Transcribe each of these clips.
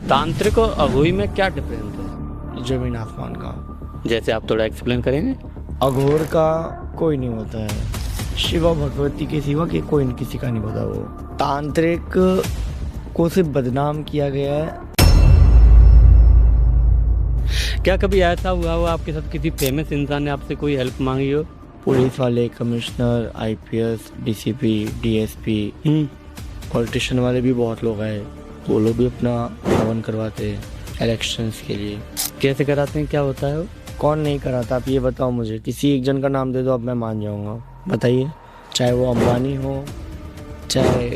तांत्रिक और अघोरी में क्या डिफरेंस है? जमीन आसमान का। जैसे आप थोड़ा एक्सप्लेन करेंगे। अघोर का कोई नहीं होता है, शिवा भगवती के सिवा के कोई किसी का नहीं होता। वो तांत्रिक को सिर्फ बदनाम किया गया है। क्या कभी ऐसा हुआ हो आपके साथ किसी फेमस इंसान ने आपसे कोई हेल्प मांगी हो? पुलिस वाले, commissioner, IPS, DCP, DSP, politician वाले भी बहुत लोग आए, वो लोग भी अपना हवन करवाते हैं इलेक्शंस के लिए। कैसे कराते हैं, क्या होता है वो? कौन नहीं कराता आप ये बताओ मुझे। किसी एक जन का नाम दे दो, अब मैं मान जाऊंगा। बताइए, चाहे वो अंबानी हो, चाहे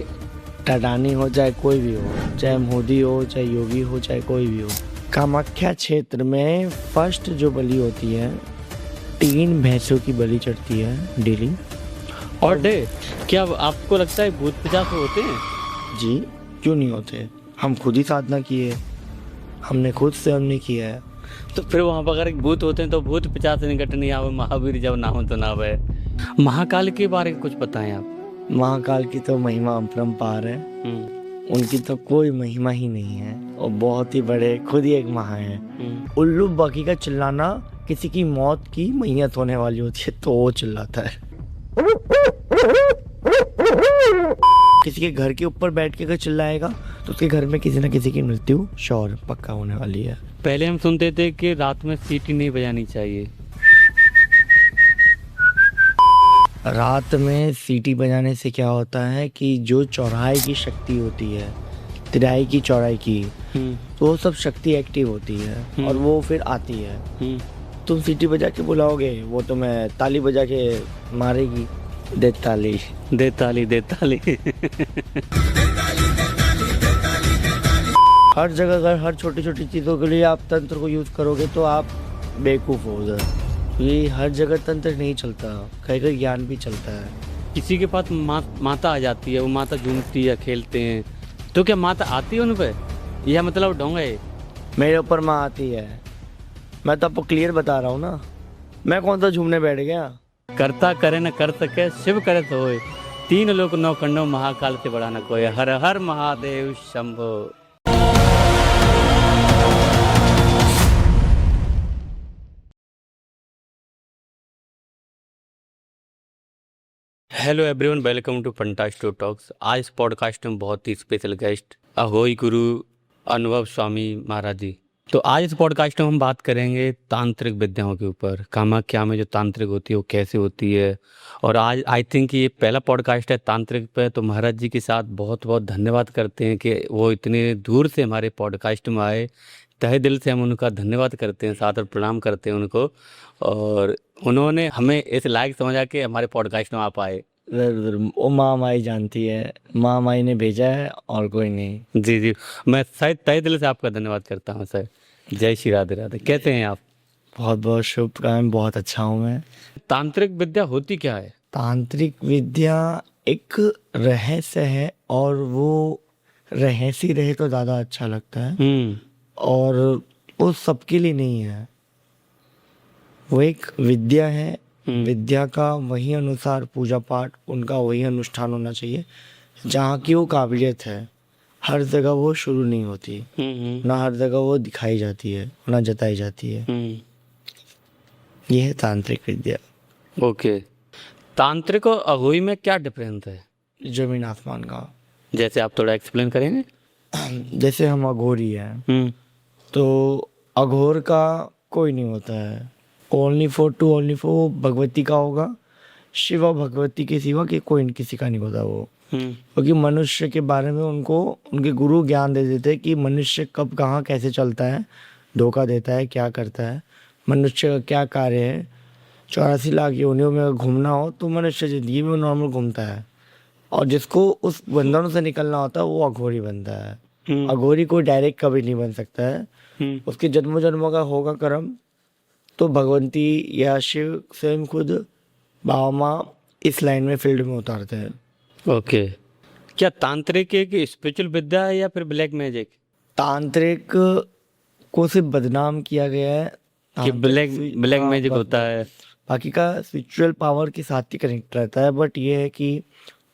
टाटानी हो, चाहे कोई भी हो, चाहे मोदी हो, चाहे योगी हो, चाहे कोई भी हो। कामाख्या क्षेत्र में फर्स्ट जो बलि होती है, 3 भैंसों की बलि चढ़ती है डेली। और डे क्या आपको लगता है भूत पिशाच होते हैं? जी, क्यों नहीं होते। हम खुद ही साधना किए, हमने खुद से हमने किया है। तो फिर वहाँ पर अगर एक भूत होते हैं तो भूत पिशाच से निकट नहीं आवे, महावीर जब ना हो तो ना आवे। महाकाल के बारे में कुछ बताएं आप। महाकाल की तो महिमा अपरंपार है, उनकी तो कोई महिमा ही नहीं है। और बहुत ही बड़े, खुद ही एक महा है। उल्लू बाकी का चिल्लाना किसी की मौत की मैयत होने वाली होती है तो वो चिल्लाता है। किसी के घर के ऊपर बैठ के अगर चिल्लाएगा तो उसके घर में किसी न किसी की मृत्यु श्योर पक्का होने वाली है। पहले हम सुनते थे कि रात में सीटी नहीं बजानी चाहिए। रात में सीटी बजाने से क्या होता है कि जो चौराहे की शक्ति होती है, तिराई की, चौराहे की, तो वो सब शक्ति एक्टिव होती है और वो फिर आती है। तुम सीटी बजा के बुलाओगे, वो तुम्हें ताली बजा के मारेगी। दे ताली, दे ताली, दे ताली। हर जगह अगर हर छोटी छोटी चीज़ों के लिए आप तंत्र को यूज़ करोगे तो आप बेवकूफ़ हो उधर। ये हर जगह तंत्र नहीं चलता, कहीं कहीं ज्ञान भी चलता है। किसी के पास माता आ जाती है, वो माता झूमती है, खेलते हैं, तो क्या माता आती है उन पे? यह मतलब ढोंग है? मेरे ऊपर माँ आती है, मैं तो आपको क्लियर बता रहा हूँ ना। मैं कौन सा झूमने बैठ गया। करता करे न कर सके, शिव करे तो होए, 3 लोक 9 खंडों, महाकाल से बड़ा न कोई। हर हर Mahadev Shambho. Hello everyone, welcome to fantastic talks. आज इस पॉडकास्ट में बहुत ही स्पेशल गेस्ट अघोरी गुरु अनुभव स्वामी महाराज जी। तो आज इस पॉडकास्ट में हम बात करेंगे तांत्रिक विद्याओं के ऊपर। कामाख्या में जो तांत्रिक होती है वो कैसे होती है। और आज आई थिंक ये पहला पॉडकास्ट है तांत्रिक पे, तो महाराज जी के साथ बहुत बहुत धन्यवाद करते हैं कि वो इतने दूर से हमारे पॉडकास्ट में आए। तहे दिल से हम उनका धन्यवाद करते हैं, सादर प्रणाम करते हैं उनको। और उन्होंने हमें इस लायक समझा कि हमारे पॉडकास्ट में आप आए। वो माँ माई जानती है, माँ माई ने भेजा है और कोई नहीं। जी जी, मैं शायद तहे दिल से आपका धन्यवाद करता हूँ सर। जय श्री राधे राधे। कैसे हैं आप? बहुत बहुत शुभकामनाएं, बहुत अच्छा हूँ मैं। तांत्रिक विद्या होती क्या है? तांत्रिक विद्या एक रहस्य है और वो रहस्य रहे तो ज़्यादा अच्छा लगता है। और वो सबके लिए नहीं है, वो एक विद्या है। विद्या का वही अनुसार पूजा पाठ, उनका वही अनुष्ठान होना चाहिए जहाँ की वो काबिलियत है। हर जगह वो शुरू नहीं होती, ना हर जगह वो दिखाई जाती है, ना जताई जाती है। ये है तांत्रिक विद्या। ओके, तांत्रिक और अघोरी में क्या डिफरेंस है? जमीन आसमान का। जैसे आप थोड़ा एक्सप्लेन करेंगे। जैसे हम अघोरी हैं तो अघोर का कोई नहीं होता है। ओनली फॉर भगवती का होगा। शिवा भगवती के सिवा के कोई किसी का नहीं होता वो। क्योंकि मनुष्य के बारे में उनको उनके गुरु ज्ञान दे देते हैं कि मनुष्य कब कहाँ कैसे चलता है, धोखा देता है, क्या करता है, मनुष्य का क्या कार्य है। 84 लाख योनियों में घूमना हो तो मनुष्य जिंदगी में नॉर्मल घूमता है, और जिसको उस बंधनों से निकलना होता है वो अघोरी बनता है। अघोरी कोई डायरेक्ट कभी नहीं बन सकता है, उसके जन्मों जन्मों का होगा कर्म। तो भगवंती या शिव स्वयं खुद बाबा माँ इस लाइन में फील्ड में उतारते हैं। ओके, क्या तांत्रिक एक स्पिरिचुअल विद्या है या फिर ब्लैक मैजिक? तांत्रिक को सिर्फ बदनाम किया गया है कि ब्लैक मैजिक होता है। बाकी का स्पिरिचुअल पावर के साथ ही कनेक्ट रहता है, बट ये है कि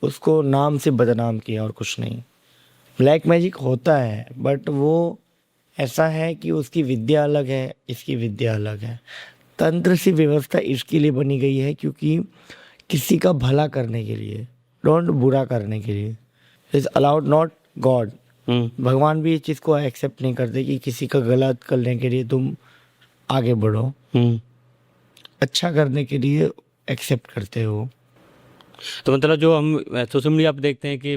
उसको नाम से बदनाम किया और कुछ नहीं। ब्लैक मैजिक होता है बट वो ऐसा है कि उसकी विद्या अलग है, इसकी विद्या अलग है। तंत्र की व्यवस्था इसके लिए बनी गई है क्योंकि किसी का भला करने के लिए, डोंट बुरा करने के लिए। Is allowed not God. भगवान भी इस चीज़ को एक्सेप्ट नहीं करते कि किसी का गलत करने के लिए तुम आगे बढ़ो। अच्छा करने के लिए एक्सेप्ट करते हो। तो मतलब जो हम सोशल मीडिया पे देखते हैं कि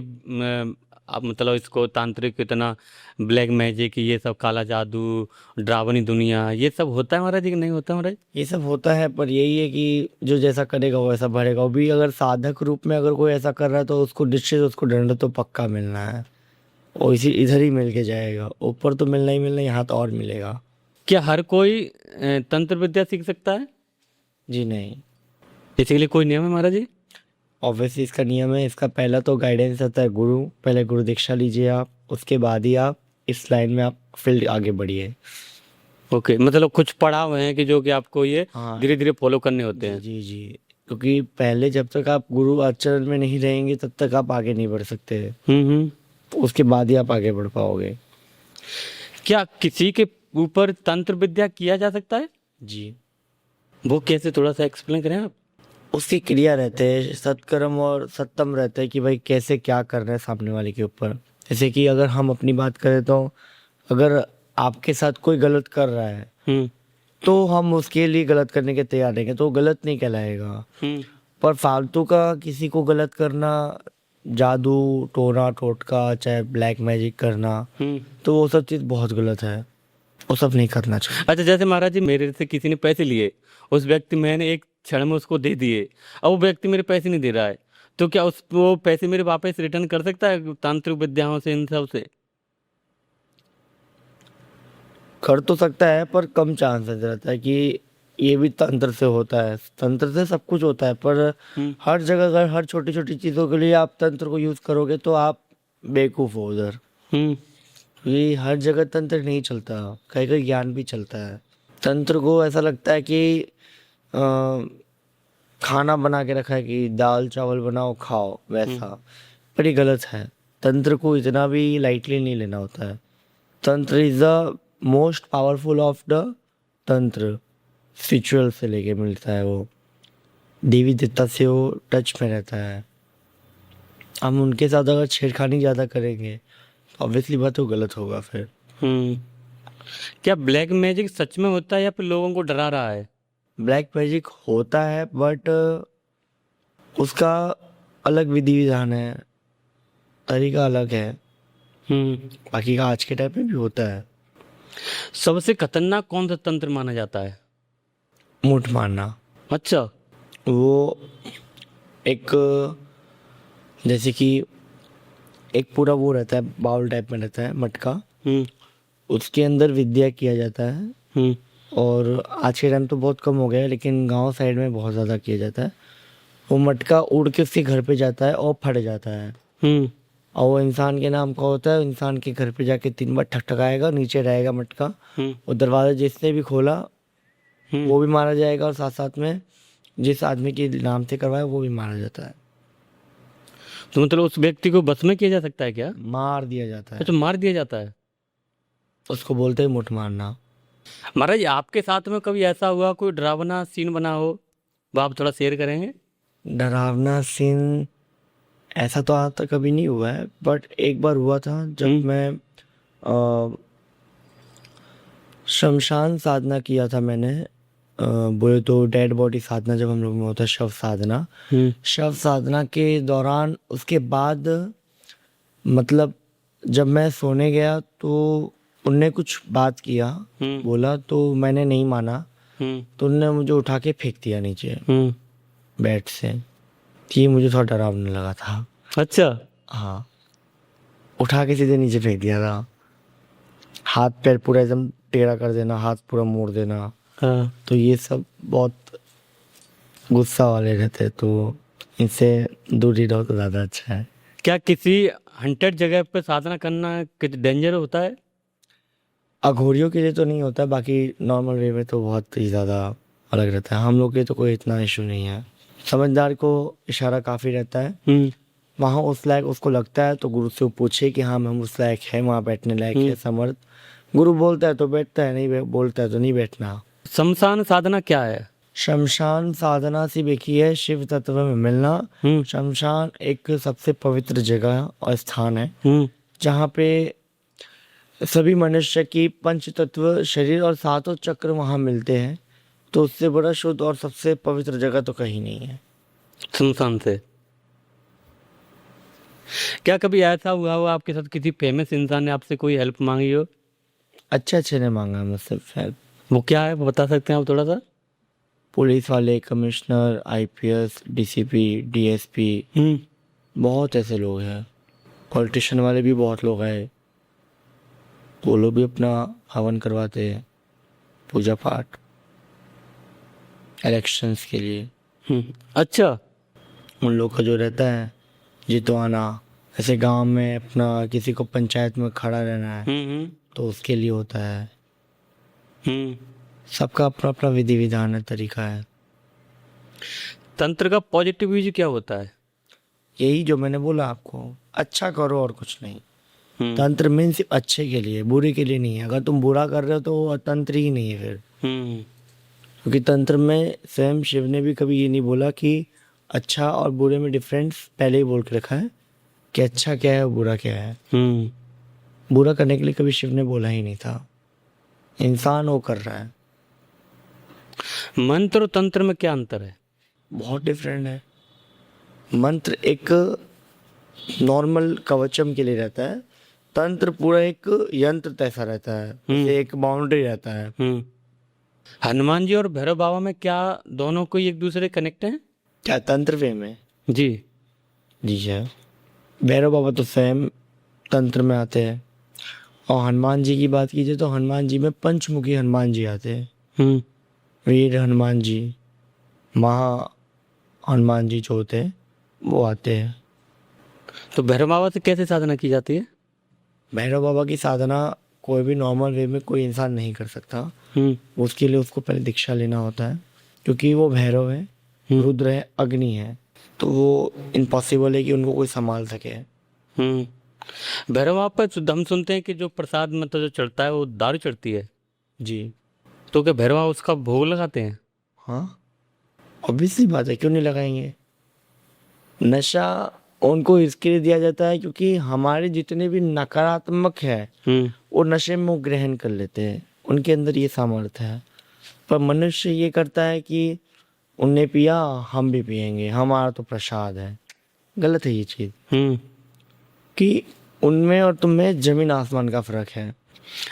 आप मतलब इसको तांत्रिक इतना ब्लैक मैजिक, ये सब काला जादू, ड्रावनी दुनिया, ये सब होता है महाराज जी कि नहीं होता महाराज? ये सब होता है, पर यही है कि जो जैसा करेगा वो ऐसा भरेगा। वो भी अगर साधक रूप में अगर कोई ऐसा कर रहा है तो उसको निश्चित उसको दंड तो पक्का मिलना है। और इसी इधर ही मिल के जाएगा, ऊपर तो मिलना ही मिलना, यहाँ तो और मिलेगा। क्या हर कोई तंत्र विद्या सीख सकता है? जी नहीं, इसके लिए कोई नियम है महाराज जी? ऑब्वियसली इसका नियम है। इसका पहला तो गाइडेंस रहता है गुरु। पहले गुरु दीक्षा लीजिए आप, उसके बाद ही आप इस लाइन में आप फील्ड आगे बढ़िए। ओके, मतलब कुछ पढ़ा हुए हैं कि जो कि आपको ये हाँ। धीरे धीरे फॉलो करने होते हैं। जी जी, क्योंकि पहले जब तक आप गुरु आचरण में नहीं रहेंगे तब तक आप आगे नहीं बढ़ सकते। उसके बाद ही आप आगे बढ़ पाओगे। क्या किसी के ऊपर तंत्र विद्या किया जा सकता है? जी, वो कैसे, थोड़ा सा एक्सप्लेन करें आप? उसकी क्रिया रहते हैं, सत्कर्म और सत्तम रहते हैं कि भाई कैसे क्या करना है सामने वाले के ऊपर। जैसे कि अगर हम अपनी बात करें तो अगर आपके साथ कोई गलत कर रहा है तो हम उसके लिए गलत करने के तैयार रहेंगे तो वो गलत नहीं कहलाएगा। पर फालतू का किसी को गलत करना, जादू टोना टोटका चाहे ब्लैक मैजिक करना, तो वो सब चीज़ बहुत गलत है। वो सब नहीं करना चाहिए। अच्छा, जैसे महाराज जी मेरे से किसी ने पैसे लिए, उस व्यक्ति मैंने एक क्षण में उसको दे दिए, अब वो व्यक्ति मेरे पैसे नहीं दे रहा है, तो क्या उस वो पैसे मेरे वापस रिटर्न कर सकता है तांत्रिक विद्याओं से, इन सब से? कर तो सकता है, पर कम चांसेस रहता है कि ये भी तंत्र से होता है। तंत्र से सब कुछ होता है, पर हर जगह अगर हर छोटी छोटी चीज़ों के लिए आप तंत्र को यूज़ करोगे तो आप बेवकूफ़ हो उधर। ये हर जगह तंत्र नहीं चलता, कहीं कहीं ज्ञान भी चलता है। तंत्र को ऐसा लगता है कि खाना बना के रखा है कि दाल चावल बनाओ खाओ वैसा, पर ये गलत है। तंत्र को इतना भी लाइटली नहीं लेना होता है। तंत्र is the most powerful of the तंत्र। स्पिरिचुअल से लेके मिलता है, वो देवी देवता से वो टच में रहता है। हम उनके साथ अगर छेड़खानी ज़्यादा करेंगे तो ऑब्वियसली बात वो गलत होगा फिर। क्या ब्लैक मैजिक सच में होता है या फिर लोगों को डरा रहा है? ब्लैक मैजिक होता है, बट उसका अलग विधि विधान है, तरीका अलग है। बाकी का आज के टाइम में भी होता है। सबसे खतरनाक कौन सा तंत्र माना जाता है? मुठ मारना। अच्छा। वो एक, जैसे कि एक पूरा वो रहता है, बाउल टाइप में रहता है मटका, उसके अंदर विद्या किया जाता है। और आज के टाइम तो बहुत कम हो गया है, लेकिन गांव साइड में बहुत ज़्यादा किया जाता है। वो मटका उड़ के उसके घर पे जाता है और फट जाता है। और वो इंसान के नाम का होता है। इंसान के घर पे जाके 3 बार ठकठकाएगा, नीचे रहेगा मटका, और दरवाज़ा जिसने भी खोला वो भी मारा जाएगा, और साथ साथ में जिस आदमी के नाम से करवाया वो भी मारा जाता है। तो मतलब उस व्यक्ति को बस में किया जा सकता है क्या? मार दिया जाता है। अच्छा, मार दिया जाता है। उसको बोलते हैं मुठ मारना। महाराज आपके साथ में कभी ऐसा हुआ, कोई डरावना सीन बना हो, वो आप थोड़ा शेयर करेंगे? डरावना सीन ऐसा तो आज तक कभी नहीं हुआ है, बट एक बार हुआ था जब मैं शमशान साधना किया था मैंने। बोले तो डेड बॉडी साधना जब हम लोग में होता है, शव साधना। शव साधना के दौरान उसके बाद मतलब जब मैं सोने गया तो उनने कुछ बात किया, बोला, तो मैंने नहीं माना। तो उनने मुझे उठा के फेंक दिया नीचे बेड से। ये मुझे थोड़ा डरावना लगा था। अच्छा। हाँ, उठा के सीधे नीचे फेंक दिया था। हाथ पैर पूरा एकदम टेढ़ा कर देना, हाथ पूरा मोड़ देना। हाँ। तो ये सब बहुत गुस्सा वाले रहते, तो इनसे दूर ही रहो तो ज़्यादा अच्छा है। क्या किसी हंटेड जगह पे साधना करना कुछ डेंजर होता है? अघोरियों के लिए तो नहीं होता, बाकी नॉर्मल वे में तो बहुत ही ज़्यादा अलग रहता है। हम लोग के तो कोई इतना इशू नहीं है। समझदार को इशारा काफ़ी रहता है। वहाँ उस लायक उसको लगता है तो गुरु से वो पूछे कि हाँ हम उस लायक है, वहाँ बैठने लायक है, समर्थ, गुरु बोलता है तो बैठता है, नहीं बोलता है तो नहीं बैठना। शमशान साधना क्या है? शमशान साधना सिर्फ एक ही है, शिव तत्व में मिलना। शमशान एक सबसे पवित्र जगह और स्थान है जहाँ पे सभी मनुष्य की पंच तत्व शरीर और सातों चक्र वहाँ मिलते हैं। तो उससे बड़ा शुद्ध और सबसे पवित्र जगह तो कहीं नहीं है। शमशान से क्या कभी ऐसा हुआ हो आपके साथ किसी फेमस इंसान ने आपसे कोई हेल्प मांगी हो? अच्छे ने मांगा मुझसे हेल्प। वो क्या है, वो बता सकते हैं आप थोड़ा सा? पुलिस वाले, कमिश्नर, आईपीएस, डीसीपी, डीएसपी, बहुत ऐसे लोग हैं। पॉलिटिशियन वाले भी बहुत लोग हैं, वो लोग भी अपना हवन करवाते हैं, पूजा पाठ इलेक्शंस के लिए। अच्छा। उन लोग का जो रहता है जितवाना, ऐसे गांव में अपना किसी को पंचायत में खड़ा रहना है तो उसके लिए होता है। सबका अपना अपना विधि विधान है, तरीका है। तंत्र का पॉजिटिव यूज क्या होता है? यही जो मैंने बोला आपको, अच्छा करो और कुछ नहीं। तंत्र मीन सिर्फ अच्छे के लिए, बुरे के लिए नहीं है। अगर तुम बुरा कर रहे हो तो वो तंत्र ही नहीं है फिर। क्योंकि तंत्र में स्वयं शिव ने भी कभी ये नहीं बोला कि अच्छा और बुरे में डिफरेंस पहले ही बोल के रखा है कि अच्छा क्या है और बुरा क्या है। बुरा करने के लिए कभी शिव ने बोला ही नहीं था, इंसान वो कर रहा है। मंत्र और तंत्र में क्या अंतर है? बहुत डिफरेंट है। मंत्र एक नॉर्मल कवचम के लिए रहता है, तंत्र पूरा एक यंत्र तैसा रहता है, जैसे एक बाउंड्री रहता है। हनुमान जी और भैरव बाबा में क्या दोनों कोई एक दूसरे कनेक्ट हैं? क्या तंत्र वे में? जी जी सर। भैरव बाबा तो स्वयं तंत्र में आते हैं। और हनुमान जी की बात कीजिए तो हनुमान जी में पंचमुखी हनुमान जी आते हैं। वीर हनुमान जी, महा हनुमान जी जो होते हैं वो आते हैं। तो भैरव बाबा से कैसे साधना की जाती है? भैरव बाबा की साधना कोई भी नॉर्मल वे में कोई इंसान नहीं कर सकता। उसके लिए उसको पहले दीक्षा लेना होता है, क्योंकि वो भैरव है, रुद्र है, अग्नि है, तो वो इम्पॉसिबल है कि उनको कोई संभाल सके। भैरव बाबा पर हम सुनते हैं कि जो प्रसाद मतलब जो चढ़ता है वो दारू चढ़ती है। जी। तो क्या भैरव बाबा उसका भोग लगाते हैं? हाँ, ऑब्वियसली बात है, क्यों नहीं लगाएंगे। नशा उनको इसके लिए दिया जाता है क्योंकि हमारे जितने भी नकारात्मक है वो नशे में वो ग्रहण कर लेते हैं, उनके अंदर ये सामर्थ्य है। पर मनुष्य ये करता है कि उनने पिया हम भी पिएंगे, हमारा तो प्रसाद है। गलत है ये चीज़, कि उनमें और तुम में जमीन आसमान का फर्क है।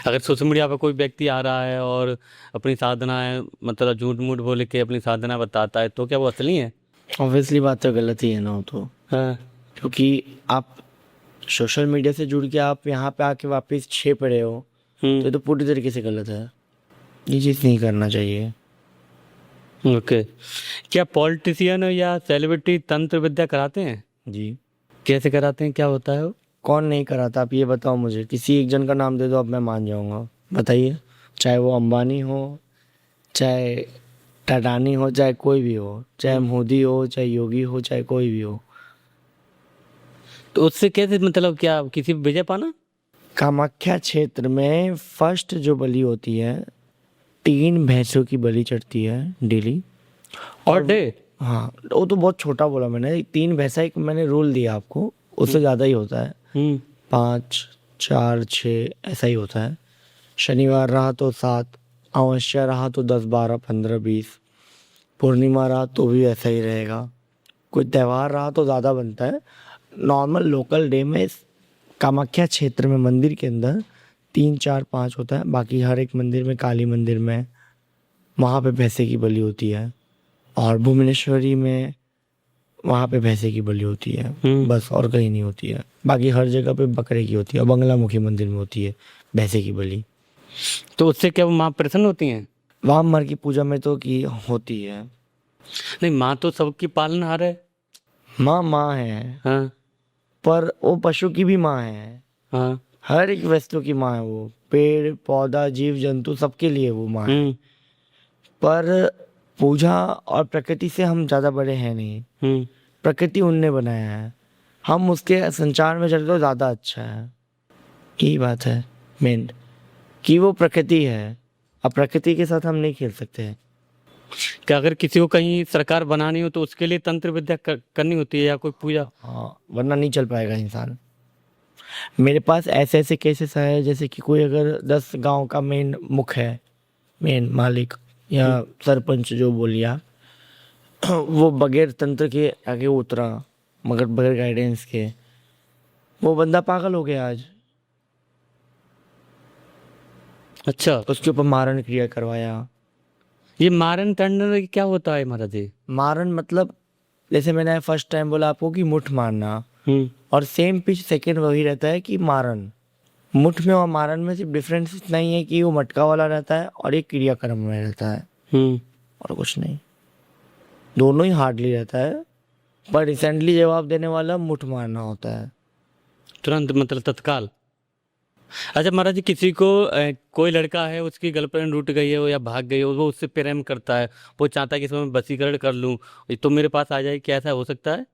अगर सोशल मीडिया पर कोई व्यक्ति आ रहा है और अपनी साधना है मतलब झूठ मूठ बोल के अपनी साधना बताता है तो क्या वो असली है? ऑब्वियसली बात तो गलत ही है ना, तो हाँ। क्योंकि आप सोशल मीडिया से जुड़ के आप यहाँ पे आके वापस छेप रहे हो तो ये तो पूरी तरीके से गलत है। ये चीज़ नहीं करना चाहिए। ओके। क्या पॉलिटिशियन या सेलिब्रिटी तंत्र विद्या कराते हैं? जी। कैसे कराते हैं, क्या होता है वो? कौन नहीं कराता, आप ये बताओ मुझे। किसी एक जन का नाम दे दो, अब मैं मान जाऊँगा। बताइए, चाहे वो अंबानी हो, चाहे टाटानी हो, चाहे कोई भी हो, चाहे मोदी हो, चाहे योगी हो, चाहे कोई भी हो। तो उससे कैसे मतलब क्या किसी पे विजय पाना? कामाख्या क्षेत्र में फर्स्ट जो बलि होती है, 3 भैंसों की बलि चढ़ती है डेली। और डे? हाँ, वो तो बहुत छोटा बोला मैंने, 3 भैंसा एक मैंने रूल दिया आपको, उससे ज़्यादा ही होता है। 5, 4, 6 ऐसा ही होता है। शनिवार रहा तो 7, अमावस्या रहा तो 10, 12, 15, 20, पूर्णिमा रहा तो भी ऐसा ही रहेगा। कोई त्यौहार रहा तो ज़्यादा बनता है। नॉर्मल लोकल डे में कामाख्या क्षेत्र में मंदिर के अंदर 3, 4, 5 होता है। बाकी हर एक मंदिर में, काली मंदिर में, वहाँ पे भैंसे की बलि होती है। और भुवनेश्वरी में वहाँ पे भैंसे की बलि होती है, बस, और कहीं नहीं होती है। बाकी हर जगह पे बकरे की होती है। और बंगलामुखी मंदिर में होती है भैंसे की बलि। तो उससे क्या वो माँ प्रसन्न होती हैं? वाम मर की पूजा में तो की होती है। नहीं, माँ तो सबकी पालनहार है। माँ माँ है, हाँ पर वो पशु की भी माँ है। हाँ। हर एक वस्तु की माँ है वो, पेड़ पौधा जीव जंतु सबके लिए वो माँ है। पर पूजा और प्रकृति से हम ज़्यादा बड़े हैं नहीं। प्रकृति उनने बनाया है, हम उसके संचार में चलते तो ज़्यादा अच्छा है। यही बात है मेन। कि वो प्रकृति है, अब प्रकृति के साथ हम नहीं खेल सकते हैं। कि अगर किसी को कहीं सरकार बनानी हो तो उसके लिए तंत्र विद्या करनी होती है या कोई पूजा? हाँ, वरना नहीं चल पाएगा इंसान। मेरे पास ऐसे ऐसे केसेस है, जैसे कि कोई अगर 10 गांव का मेन मुख है, मेन मालिक या सरपंच जो बोलिया, वो बगैर तंत्र के आगे उतरा, मगर बगैर गाइडेंस के, वो बंदा पागल हो गया आज। अच्छा, उसके ऊपर मारण क्रिया करवाया। ये मारन टंडन क्या होता है महाराज जी? मारण मतलब, जैसे मैंने फर्स्ट टाइम बोला आपको कि मुठ मारना, और सेम पिच सेकंड वही रहता है कि मारन। मुठ में और मारन में सिर्फ डिफरेंस इतना ही है कि वो मटका वाला रहता है और एक क्रियाक्रम में रहता है, और कुछ नहीं। दोनों ही हार्डली रहता है, पर रिसेंटली जवाब देने वाला मुठ मारना होता है। तुरंत मतलब तत्काल। अच्छा महाराज जी, किसी को कोई लड़का है, उसकी गर्लफ्रेंड रूठ गई है वो या भाग गई है, वो उससे प्रेम करता है, वो चाहता है कि इसमें मैं वशीकरण कर लूं तो मेरे पास आ जाए, क्या ऐसा हो सकता है?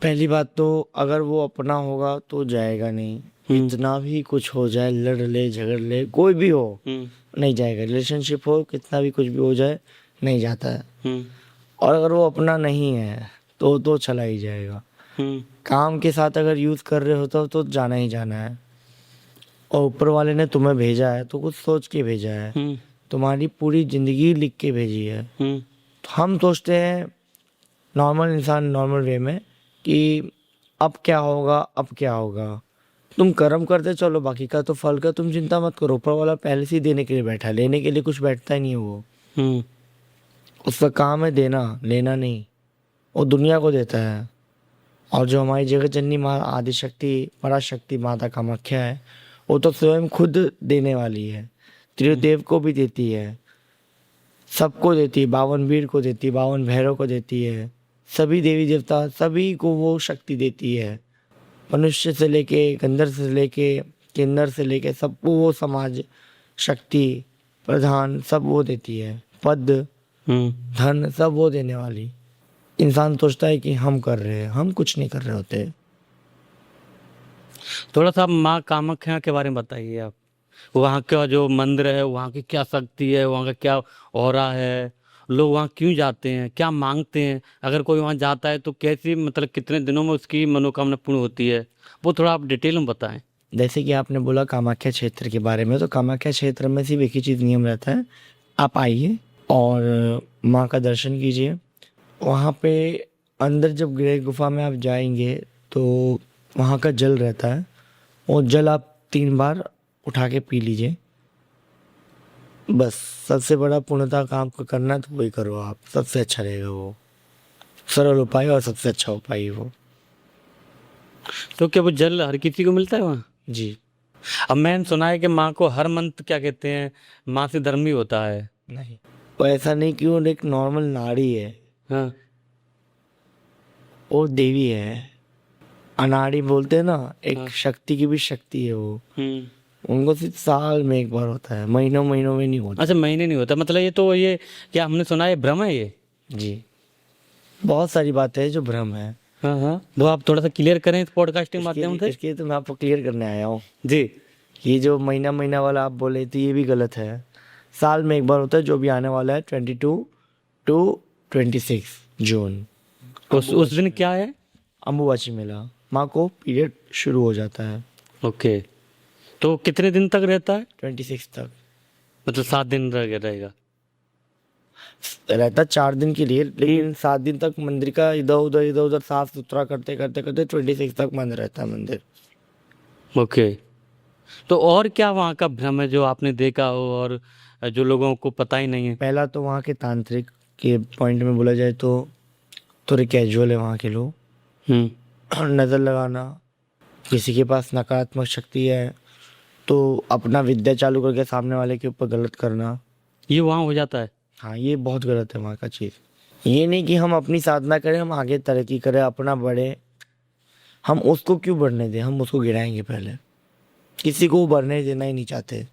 पहली बात तो अगर वो अपना होगा तो जाएगा नहीं। इतना भी कुछ हो जाए, लड़ ले झगड़ ले, कोई भी हो, नहीं जाएगा। रिलेशनशिप हो, कितना भी कुछ भी हो जाए, नहीं जाता है। और अगर वो अपना नहीं है तो चला ही जाएगा। काम के साथ अगर यूज कर रहे हो तो जाना ही जाना है। और ऊपर वाले ने तुम्हें भेजा है तो कुछ सोच के भेजा है, तुम्हारी पूरी जिंदगी लिख के भेजी है। तो हम सोचते हैं नॉर्मल इंसान, नॉर्मल वे में, कि अब क्या होगा, अब क्या होगा। तुम कर्म करते चलो, बाकी का तो फल का तुम चिंता मत करो। ऊपर वाला पहले से ही देने के लिए बैठा है, लेने के लिए कुछ बैठता ही नहीं है वो। उसका काम है देना, लेना नहीं। वो दुनिया को देता है। और जो हमारी जगत जननी माँ आदिशक्ति पराशक्ति माता कामाख्या है, वो तो स्वयं खुद देने वाली है। त्रिदेव को भी देती है, सबको देती है, 52 वीर को देती है, 52 भैरव को देती है, सभी देवी देवता सभी को वो शक्ति देती है। मनुष्य से लेके गंधर्व से लेके किन्नर से लेके सबको वो समाज शक्ति प्रधान सब वो देती है। पद धन सब वो देने वाली। इंसान सोचता है कि हम कर रहे हैं, हम कुछ नहीं कर रहे होते। थोड़ा सा माँ कामाख्या के बारे में बताइए आप। वहाँ का जो मंदिर है, वहाँ की क्या शक्ति है, वहाँ का क्या ऑरा है, लोग वहाँ क्यों जाते हैं, क्या मांगते हैं, अगर कोई वहाँ जाता है तो कैसी मतलब कितने दिनों में उसकी मनोकामना पूर्ण होती है, वो थोड़ा आप डिटेल में बताएं। जैसे कि आपने बोला कामाख्या क्षेत्र के बारे में, तो कामाख्या क्षेत्र में सिर्फ एक ही चीज़ नियम रहता है, आप आइए और माँ का दर्शन कीजिए। वहाँ पे अंदर जब गृह गुफा में आप जाएंगे तो वहाँ का जल रहता है, वो जल आप 3 बार उठा के पी लीजिए। बस सबसे बड़ा पूर्णता काम को करना है तो वही करो आप, सबसे अच्छा रहेगा वो। सरल उपाय और सबसे अच्छा उपाय है वो। तो क्या वो जल हर किसी को मिलता है वहाँ? जी अब मैंने सुना है कि माँ को हर मंत्र क्या कहते हैं, माँ से धर्म ही होता है। नहीं, वो ऐसा नहीं कि वो एक नॉर्मल नारी है, हाँ, वो देवी है। अनाड़ी बोलते हैं ना, एक शक्ति की भी शक्ति है वो। उनको सिर्फ साल में एक बार होता है, महीनों महीनों में नहीं होता। अच्छा, महीने नहीं होता, मतलब ये तो ये क्या हमने सुना है भ्रम है ये? जी, बहुत सारी बातें हैं जो भ्रम है। हाँ, वो आप थोड़ा सा क्लियर करें इस पॉडकास्टिंग माध्यम से। इसके तो मैं आपको क्लियर करने आया हूँ जी। ये जो महीना महीना वाला आप बोले थे, ये भी गलत है। साल में एक बार होता है, जो भी आने वाला है 22 to 26 जून। उस दिन क्या है? अम्बुबाची मेला, माँ को पीरियड शुरू हो जाता है। ओके, तो कितने दिन तक रहता है? 26 तक मतलब 7 दिन रहेगा? रहता 4 दिन के लिए, लेकिन 7 दिन तक मंदिर का इधर उधर साफ सुथरा करते करते करते 26 तक बंद रहता है मंदिर। ओके, तो और क्या वहाँ का भ्रम है जो आपने देखा हो और जो लोगों को पता ही नहीं है? पहला तो वहाँ के तांत्रिक के पॉइंट में बोला जाए तो थोड़े कैजुअल है वहाँ के लोग। नज़र लगाना, किसी के पास नकारात्मक शक्ति है तो अपना विद्या चालू करके सामने वाले के ऊपर गलत करना, ये वहाँ हो जाता है? हाँ, ये बहुत गलत है वहाँ का चीज़। ये नहीं कि हम अपनी साधना करें, हम आगे तरक्की करें, अपना बढ़े, हम उसको क्यों बढ़ने दें, हम उसको गिराएंगे पहले। किसी को बढ़ने देना ही नहीं चाहते।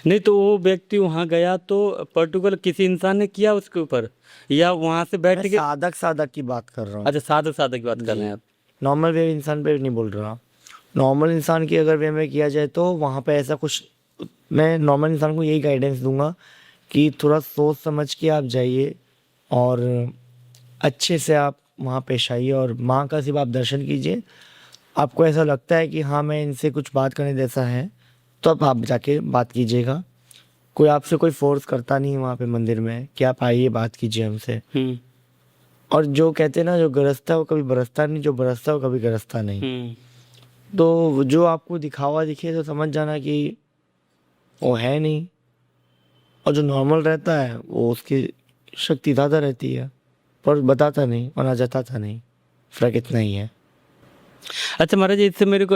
नहीं, तो वो व्यक्ति वहाँ गया तो पर्टिकुलर किसी इंसान ने किया उसके ऊपर, या वहाँ से बैठ मैं के? साधक की बात कर रहा हूँ। अच्छा, साधक की बात कर रहे हैं आप। नॉर्मल वे इंसान पे नहीं बोल रहा। नॉर्मल इंसान की अगर वे में किया जाए तो वहाँ पे ऐसा कुछ मैं नॉर्मल इंसान को यही गाइडेंस दूंगा कि थोड़ा सोच समझ के आप जाइए और अच्छे से आप वहाँ पेश आइए और माँ का सिर्फ आप दर्शन कीजिए। आपको ऐसा लगता है कि हाँ मैं इनसे कुछ बात करने जैसा है, तो आप जाके बात कीजिएगा। कोई आपसे कोई फोर्स करता नहीं है वहाँ पे मंदिर में कि आप आइए बात कीजिए हमसे। और जो कहते हैं ना, जो गरजता है वो कभी बरसता नहीं, जो बरसता है वो कभी गरजता नहीं। तो जो आपको दिखावा दिखे तो समझ जाना कि वो है नहीं, और जो नॉर्मल रहता है वो उसकी शक्ति ज़्यादा रहती है, पर बताता नहीं और ना जताता नहीं। फ़र्क इतना ही है। अच्छा महाराज जी, इससे मेरे को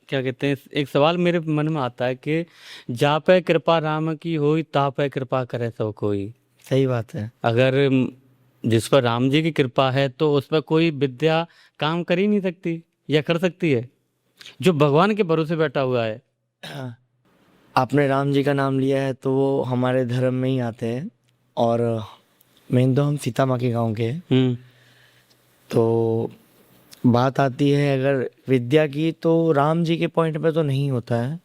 क्या कहते हैं, एक सवाल मेरे मन में आता है कि जा पे कृपा राम की होई ता पे कृपा करे सो कोई। सही बात है। अगर जिस पर राम जी की कृपा है तो उस पर कोई विद्या काम कर ही नहीं सकती, या कर सकती है? जो भगवान के भरोसे बैठा हुआ है। आपने राम जी का नाम लिया है तो वो हमारे धर्म में ही आते हैं, और मेन तो हम सीता माँ के गाँव के हैं। तो बात आती है अगर विद्या की, तो राम जी के पॉइंट पे तो नहीं होता है।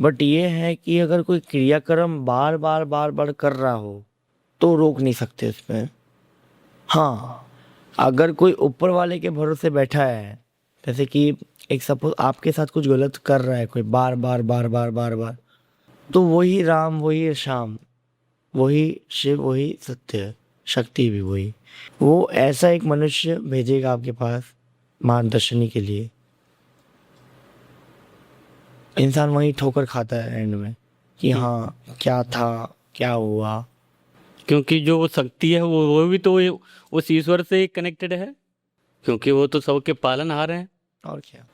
बट ये है कि अगर कोई क्रियाक्रम बार बार बार बार कर रहा हो तो रोक नहीं सकते उसमें। हाँ, अगर कोई ऊपर वाले के भरोसे बैठा है, जैसे कि एक सपोज आपके साथ कुछ गलत कर रहा है कोई बार बार बार बार बार बार, तो वही राम, वही श्याम, वही शिव, वही सत्य, शक्ति भी वही, वो ऐसा एक मनुष्य भेजेगा आपके पास मार्गदर्शनी के लिए। इंसान वही ठोकर खाता है एंड में कि हाँ क्या था, क्या हुआ। क्योंकि जो वो शक्ति है वो भी तो उस ईश्वर से कनेक्टेड है, क्योंकि वो तो सबके पालनहार हैं। और क्या।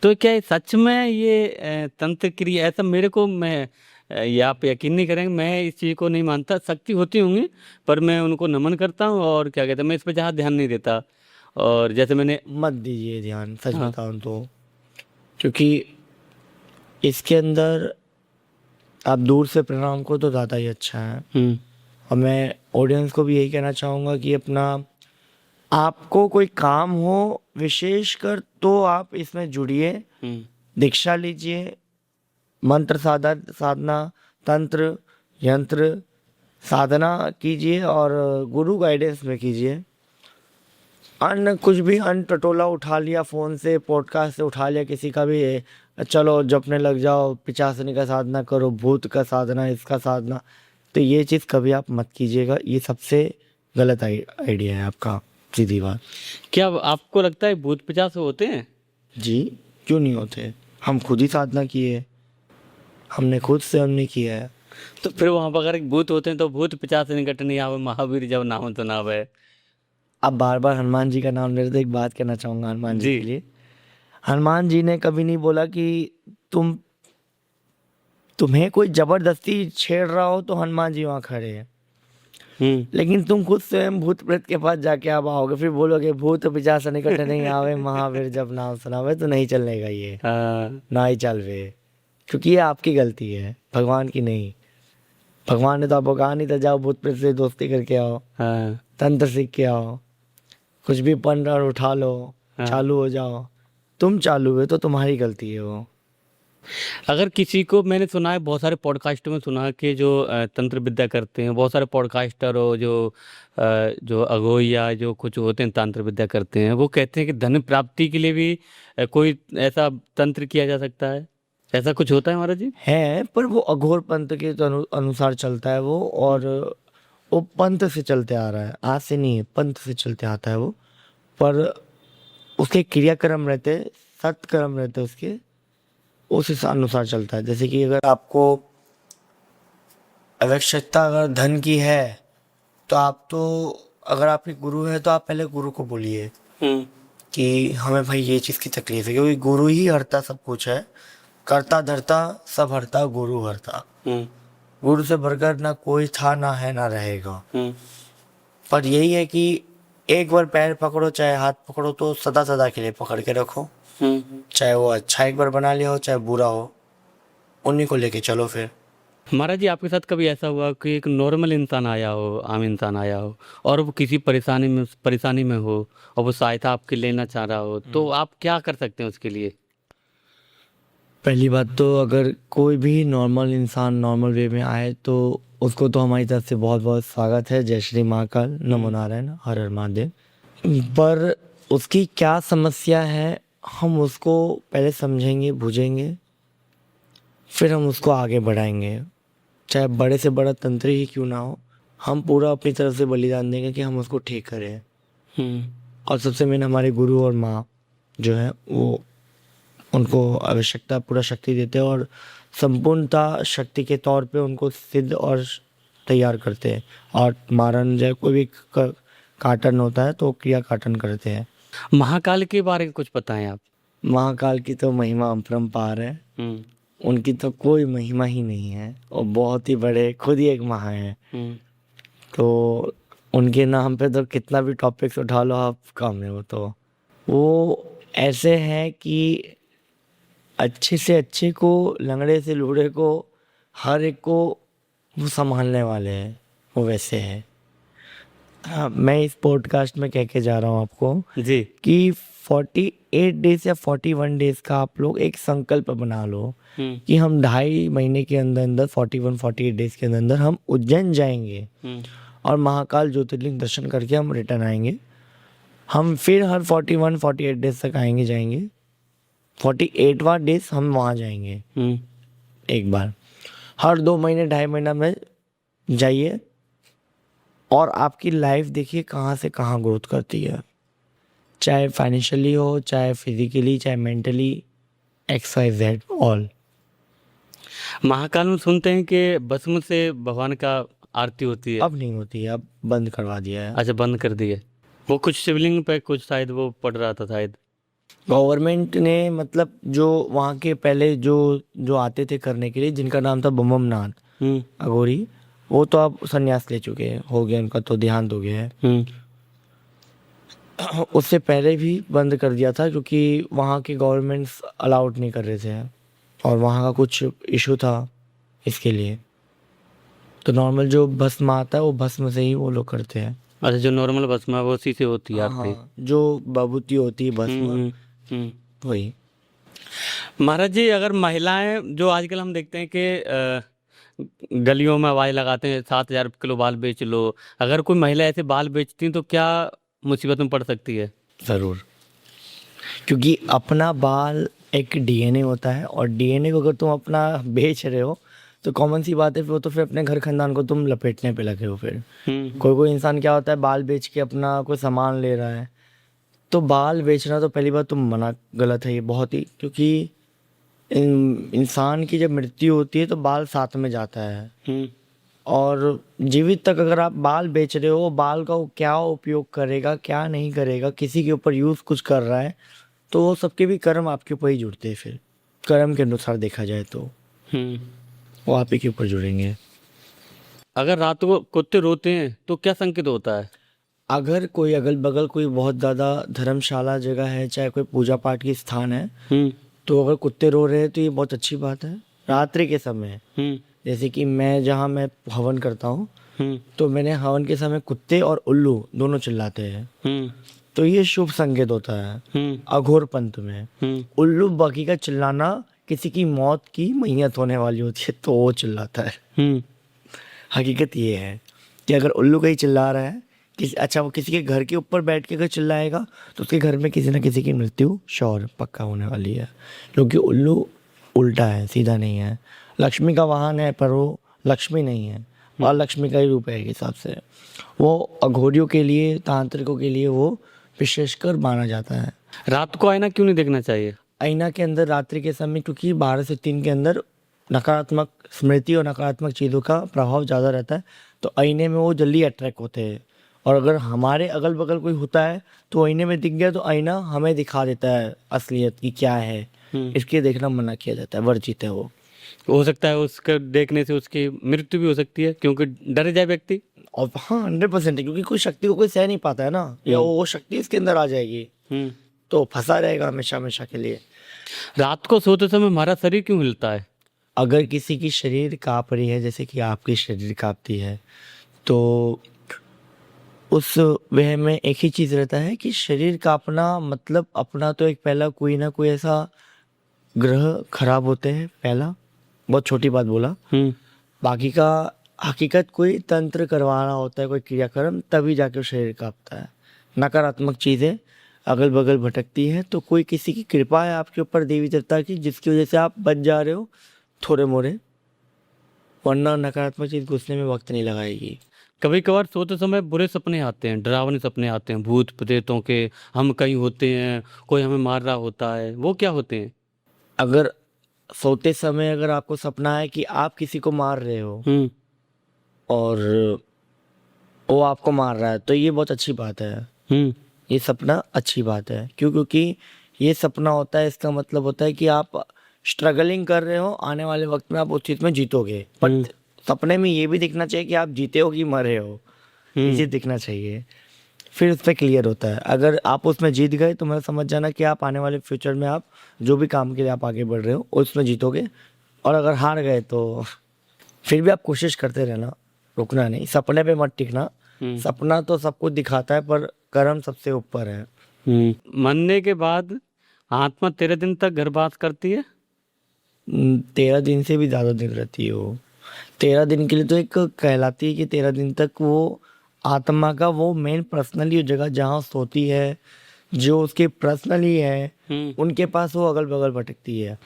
तो क्या ये सच में ये तंत्र क्रिया, ऐसा मेरे को, मैं ये आप यकीन नहीं करेंगे, मैं इस चीज़ को नहीं मानता। शक्ति होती होंगी पर मैं उनको नमन करता हूँ, और क्या कहते हैं, मैं इस पर ज़्यादा ध्यान नहीं देता। और जैसे मैंने मत दीजिए ध्यान, सच हाँ। बताऊं तो, क्योंकि इसके अंदर आप दूर से प्रणाम को तो ज़्यादा ही अच्छा है। और मैं ऑडियंस को भी यही कहना चाहूँगा कि अपना आपको कोई काम हो विशेषकर तो आप इसमें जुड़िए, दीक्षा लीजिए, मंत्र साधना, तंत्र, यंत्र साधना कीजिए और गुरु गाइडेंस में कीजिए। अन्य कुछ भी अन टटोला उठा लिया फ़ोन से, पॉडकास्ट से उठा लिया किसी का भी, चलो जपने लग जाओ, पिचासनी का साधना करो, भूत का साधना, इसका साधना, तो ये चीज़ कभी आप मत कीजिएगा। ये सबसे गलत आइडिया है आपका, सीधी बात। क्या आपको लगता है भूत पिशाच होते हैं? जी, क्यों नहीं होते? हम खुद ही साधना किए, हमने खुद से हमने किया है। तो फिर वहां पर अगर भूत होते हैं तो भूत पिशाच निकट नहीं आवे, महावीर जब नाम तो ना आवे। अब बार बार हनुमान जी का नाम ले रहे, तो एक बात कहना चाहूँगा हनुमान जी जी। के लिए। हनुमान जी ने कभी नहीं बोला कि तुम्हें कोई जबरदस्ती छेड़ रहा हो तो हनुमान जी वहाँ खड़े हैं। लेकिन तुम खुद स्वयं भूत प्रेत के पास जाके आप आओगे, फिर बोलोगे भूत पिशाच निकट नहीं आवे, महावीर जब नाम सुनावे, तो नहीं चलेगा ये। ना ही चल वे, क्योंकि ये आपकी गलती है, भगवान की नहीं। भगवान ने तो आपको कहा नहीं था जाओ भूत प्रेत से दोस्ती करके आओ, तंत्र सीख के आओ, कुछ भी पन और उठा लो, चालू हो जाओ। तुम चालू हुए तो तुम्हारी गलती है वो। अगर किसी को, मैंने सुना है बहुत सारे पॉडकास्टों में सुना है कि जो तंत्र विद्या करते हैं, बहुत सारे पॉडकास्टर और जो अघोई या जो कुछ होते हैं तंत्र विद्या करते हैं, वो कहते हैं कि धन प्राप्ति के लिए भी कोई ऐसा तंत्र किया जा सकता है। ऐसा कुछ होता है महाराज जी? है, पर वो अघोर पंथ के तो अनुसार चलता है वो, और वो पंथ से चलते आ रहा है, आज से नहीं है, पंथ से चलते आता है वो। पर उसके क्रियाक्रम रहते, सत्कर्म रहते उसके, उस अनुसार चलता है। जैसे कि अगर आपको आवश्यकता अगर धन की है, तो आप तो, अगर आपके गुरु है तो आप पहले गुरु को बोलिए कि हमें भाई ये चीज़ की तकलीफ है, क्योंकि गुरु ही हरता सब कुछ है। करता धरता सब हरता, गुरु हरता। गुरु से बढ़कर ना कोई था, ना है, ना रहेगा। पर यही है कि एक बार पैर पकड़ो, चाहे हाथ पकड़ो, तो सदा सदा के लिए पकड़ के रखो। चाहे वो अच्छा एक बार बना लिया हो, चाहे बुरा हो, उन्हीं को लेके चलो फिर। महाराज जी, आपके साथ कभी ऐसा हुआ कि एक नॉर्मल इंसान आया हो, आम इंसान आया हो, और वो किसी परेशानी में हो, और वो सहायता आपके लेना चाह रहा हो, तो आप क्या कर सकते हैं उसके लिए? पहली बात तो अगर कोई भी नॉर्मल इंसान नॉर्मल वे में आए तो उसको तो हमारी तरफ से बहुत बहुत स्वागत है। जय श्री महाकाल, नमो नारायण, हर हर महादेव। पर उसकी क्या समस्या है हम उसको पहले समझेंगे, बूझेंगे, फिर हम उसको आगे बढ़ाएंगे। चाहे बड़े से बड़ा तंत्र ही क्यों ना हो, हम पूरा अपनी तरफ से बलिदान देंगे कि हम उसको ठीक करें। और सबसे मेन हमारे गुरु और माँ जो है वो उनको आवश्यकता पूरा शक्ति देते हैं और संपूर्णता शक्ति के तौर पे उनको सिद्ध और तैयार करते हैं। और मारन जो कोई भी काटन होता है तो क्रिया काटन करते हैं। महाकाल के बारे में कुछ पता है आप? महाकाल की तो महिमा अपरंपार है। उनकी तो कोई महिमा ही नहीं है और बहुत ही बड़े, खुद ही एक महा है। तो उनके नाम पे तो कितना भी टॉपिक्स उठा लो आप, कम है। वो ऐसे हैं कि अच्छे से अच्छे को, लंगड़े से लूढ़े को, हर एक को वो संभालने वाले हैं। वो वैसे है। हाँ, मैं इस पॉडकास्ट में कह के जा रहा हूँ आपको जी कि 48 डेज या 41 डेज का आप लोग एक संकल्प बना लो कि हम 2.5 महीने के अंदर अंदर 48 डेज के अंदर अंदर हम उज्जैन जाएंगे और महाकाल ज्योतिर्लिंग दर्शन करके हम रिटर्न आएंगे। हम फिर हर 48 डेज तक आएंगे जाएंगे। 48वां डेज हम वहाँ जाएंगे एक बार। हर 2 महीने 2.5 महीना में जाइए और आपकी लाइफ देखिए कहाँ से कहाँ ग्रोथ करती है। चाहे फाइनेंशियली हो, चाहे फिजिकली, चाहे मेंटली, XYZ ऑल। महाकाल में सुनते हैं कि भस्म से भगवान का आरती होती है। अब नहीं होती है, अब बंद करवा दिया है। अच्छा, बंद कर दिए। वो कुछ शिवलिंग पे कुछ शायद वो पड़ रहा था शायद। गवर्नमेंट ने मतलब जो वहाँ के पहले जो आते थे करने के लिए, जिनका नाम था बम नाथ अघोरी, वो तो अब संन्यास ले चुके हैं, हो गया उनका तो देहांत हो गया है। उससे पहले भी बंद कर दिया था क्योंकि वहाँ के गवर्नमेंट्स अलाउड नहीं कर रहे थे और वहाँ का कुछ इशू था इसके लिए। तो नॉर्मल जो भस्म आता है वो भस्म से ही वो लोग करते हैं। अच्छा, जो नॉर्मल भस्म है वो उसी से होती है आरती। हाँ, जो बभूति होती है भस्म वही। महाराज जी, अगर महिलाएं जो आजकल हम देखते हैं कि गलियों में आवाज लगाते हैं 7,000 किलो बाल बेच लो, अगर कोई महिला ऐसे बाल बेचती तो क्या मुसीबत में पड़ सकती है? ज़रूर, क्योंकि अपना बाल एक डीएनए होता है और डीएनए को अगर तुम अपना बेच रहे हो तो कॉमन सी बात है फिर वो तो फिर अपने घर खानदान को तुम लपेटने पे लगे हो। फिर कोई इंसान क्या होता है, बाल बेच के अपना कोई सामान ले रहा है। तो बाल बेचना तो पहली बात तुम मना, गलत है ये बहुत ही। क्योंकि इंसान की जब मृत्यु होती है तो बाल साथ में जाता है और जीवित तक अगर आप बाल बेच रहे हो, बाल का वो क्या उपयोग करेगा क्या नहीं करेगा, किसी के ऊपर यूज़ कुछ कर रहा है तो वो सबके भी कर्म आपके ऊपर ही जुड़ते हैं। फिर कर्म के अनुसार देखा जाए तो वो आप ही के ऊपर जुड़ेंगे। अगर रात को कुत्ते रोते हैं तो क्या संकेत होता है? अगर कोई अगल बगल कोई बहुत ज़्यादा धर्मशाला जगह है, चाहे कोई पूजा पाठ की स्थान है, तो अगर कुत्ते रो रहे हैं तो ये बहुत अच्छी बात है। रात्रि के समय जैसे कि मैं हवन करता हूँ तो मैंने हवन के समय कुत्ते और उल्लू दोनों चिल्लाते हैं तो ये शुभ संकेत होता है। अघोर पंथ में उल्लू बाकी का चिल्लाना किसी की मौत की मैयत होने वाली होती है तो वो चिल्लाता है। हकीकत ये है कि अगर उल्लू कहीं चिल्ला रहा है वो किसी के घर के ऊपर बैठ के अगर चिल्लाएगा तो उसके घर में किसी ना किसी की मृत्यु श्योर पक्का होने वाली है। क्योंकि उल्लू उल्टा है, सीधा नहीं है। लक्ष्मी का वाहन है पर वो लक्ष्मी नहीं है, और लक्ष्मी का ही रूप है एक हिसाब से। वो अघोरियों के लिए, तांत्रिकों के लिए वो विशेषकर माना जाता है। रात को आईना क्यों नहीं देखना चाहिए? आईना के अंदर रात्रि के समय क्योंकि 12 से 3 के अंदर नकारात्मक स्मृति और नकारात्मक चीज़ों का प्रभाव ज़्यादा रहता है तो आईने में वो जल्दी अट्रैक्ट होते हैं। और अगर हमारे अगल बगल कोई होता है तो आईने में दिख गया तो आईना हमें दिखा देता है असलियत की क्या है। इसके देखना मना किया जाता है, वर्जित है वो। हो सकता है उसके देखने से उसकी मृत्यु भी हो सकती है क्योंकि डर जाए व्यक्ति। और हाँ 100% है, क्योंकि कोई शक्ति को कोई सह नहीं पाता है ना, या वो शक्ति इसके अंदर आ जाएगी तो फंसा रहेगा हमेशा हमेशा के लिए। रात को सोते समय हमारा शरीर क्यों हिलता है? अगर किसी की शरीर काँप रही है, जैसे कि आपकी शरीर काँपती है, तो उस वह में एक ही चीज़ रहता है कि शरीर काँपना मतलब अपना तो एक पहला कोई ना कोई ऐसा ग्रह खराब होते हैं, पहला, बहुत छोटी बात बोला। बाकी का हकीकत कोई तंत्र करवा रहा होता है, कोई क्रियाक्रम, तभी जाके वो शरीर कांपता है। नकारात्मक चीज़ें अगल बगल भटकती हैं तो कोई किसी की कृपा है आपके ऊपर, देवी देवता की, जिसकी वजह से आप बच जा रहे हो थोड़े मोड़े, वरना नकारात्मक चीज़ घुसने में वक्त नहीं लगाएगी। कभी कभार सोते समय बुरे सपने आते हैं, डरावने सपने आते हैं, भूत प्रेतों के, हम कहीं होते हैं, कोई हमें मार रहा होता है, वो क्या होते हैं? अगर सोते समय अगर आपको सपना है कि आप किसी को मार रहे हो और वो आपको मार रहा है, तो ये बहुत अच्छी बात है। ये सपना अच्छी बात है, क्योंकि ये सपना होता है, इसका मतलब होता है कि आप स्ट्रगलिंग कर रहे हो, आने वाले वक्त में आप उस चीज़ में जीतोगे। बट सपने में ये भी दिखना चाहिए कि आप जीते हो कि मरे हो, ये चीज़ दिखना चाहिए, फिर उस पर क्लियर होता है। अगर आप उसमें जीत गए तो मैं समझ जाना कि आप आने वाले फ्यूचर में आप जो भी काम के लिए आप आगे बढ़ रहे हो उसमें जीतोगे। और अगर हार गए तो फिर भी आप कोशिश करते रहना, रुकना नहीं, सपने पे मत टिकना। सपना तो सब कुछ दिखाता है पर कर्म सबसे ऊपर है। मरने के बाद आत्मा 13 दिन तक गर्भवास करती है? 13 दिन से भी ज़्यादा दिन रहती है वो। 13 दिन के लिए तो एक कहलाती है कि 13 दिन तक वो आत्मा का वो मेन पर्सनली जगह जहाँ सोती है, जो उसके पर्सनली है, उनके पास वो अगल बगल भटकती है।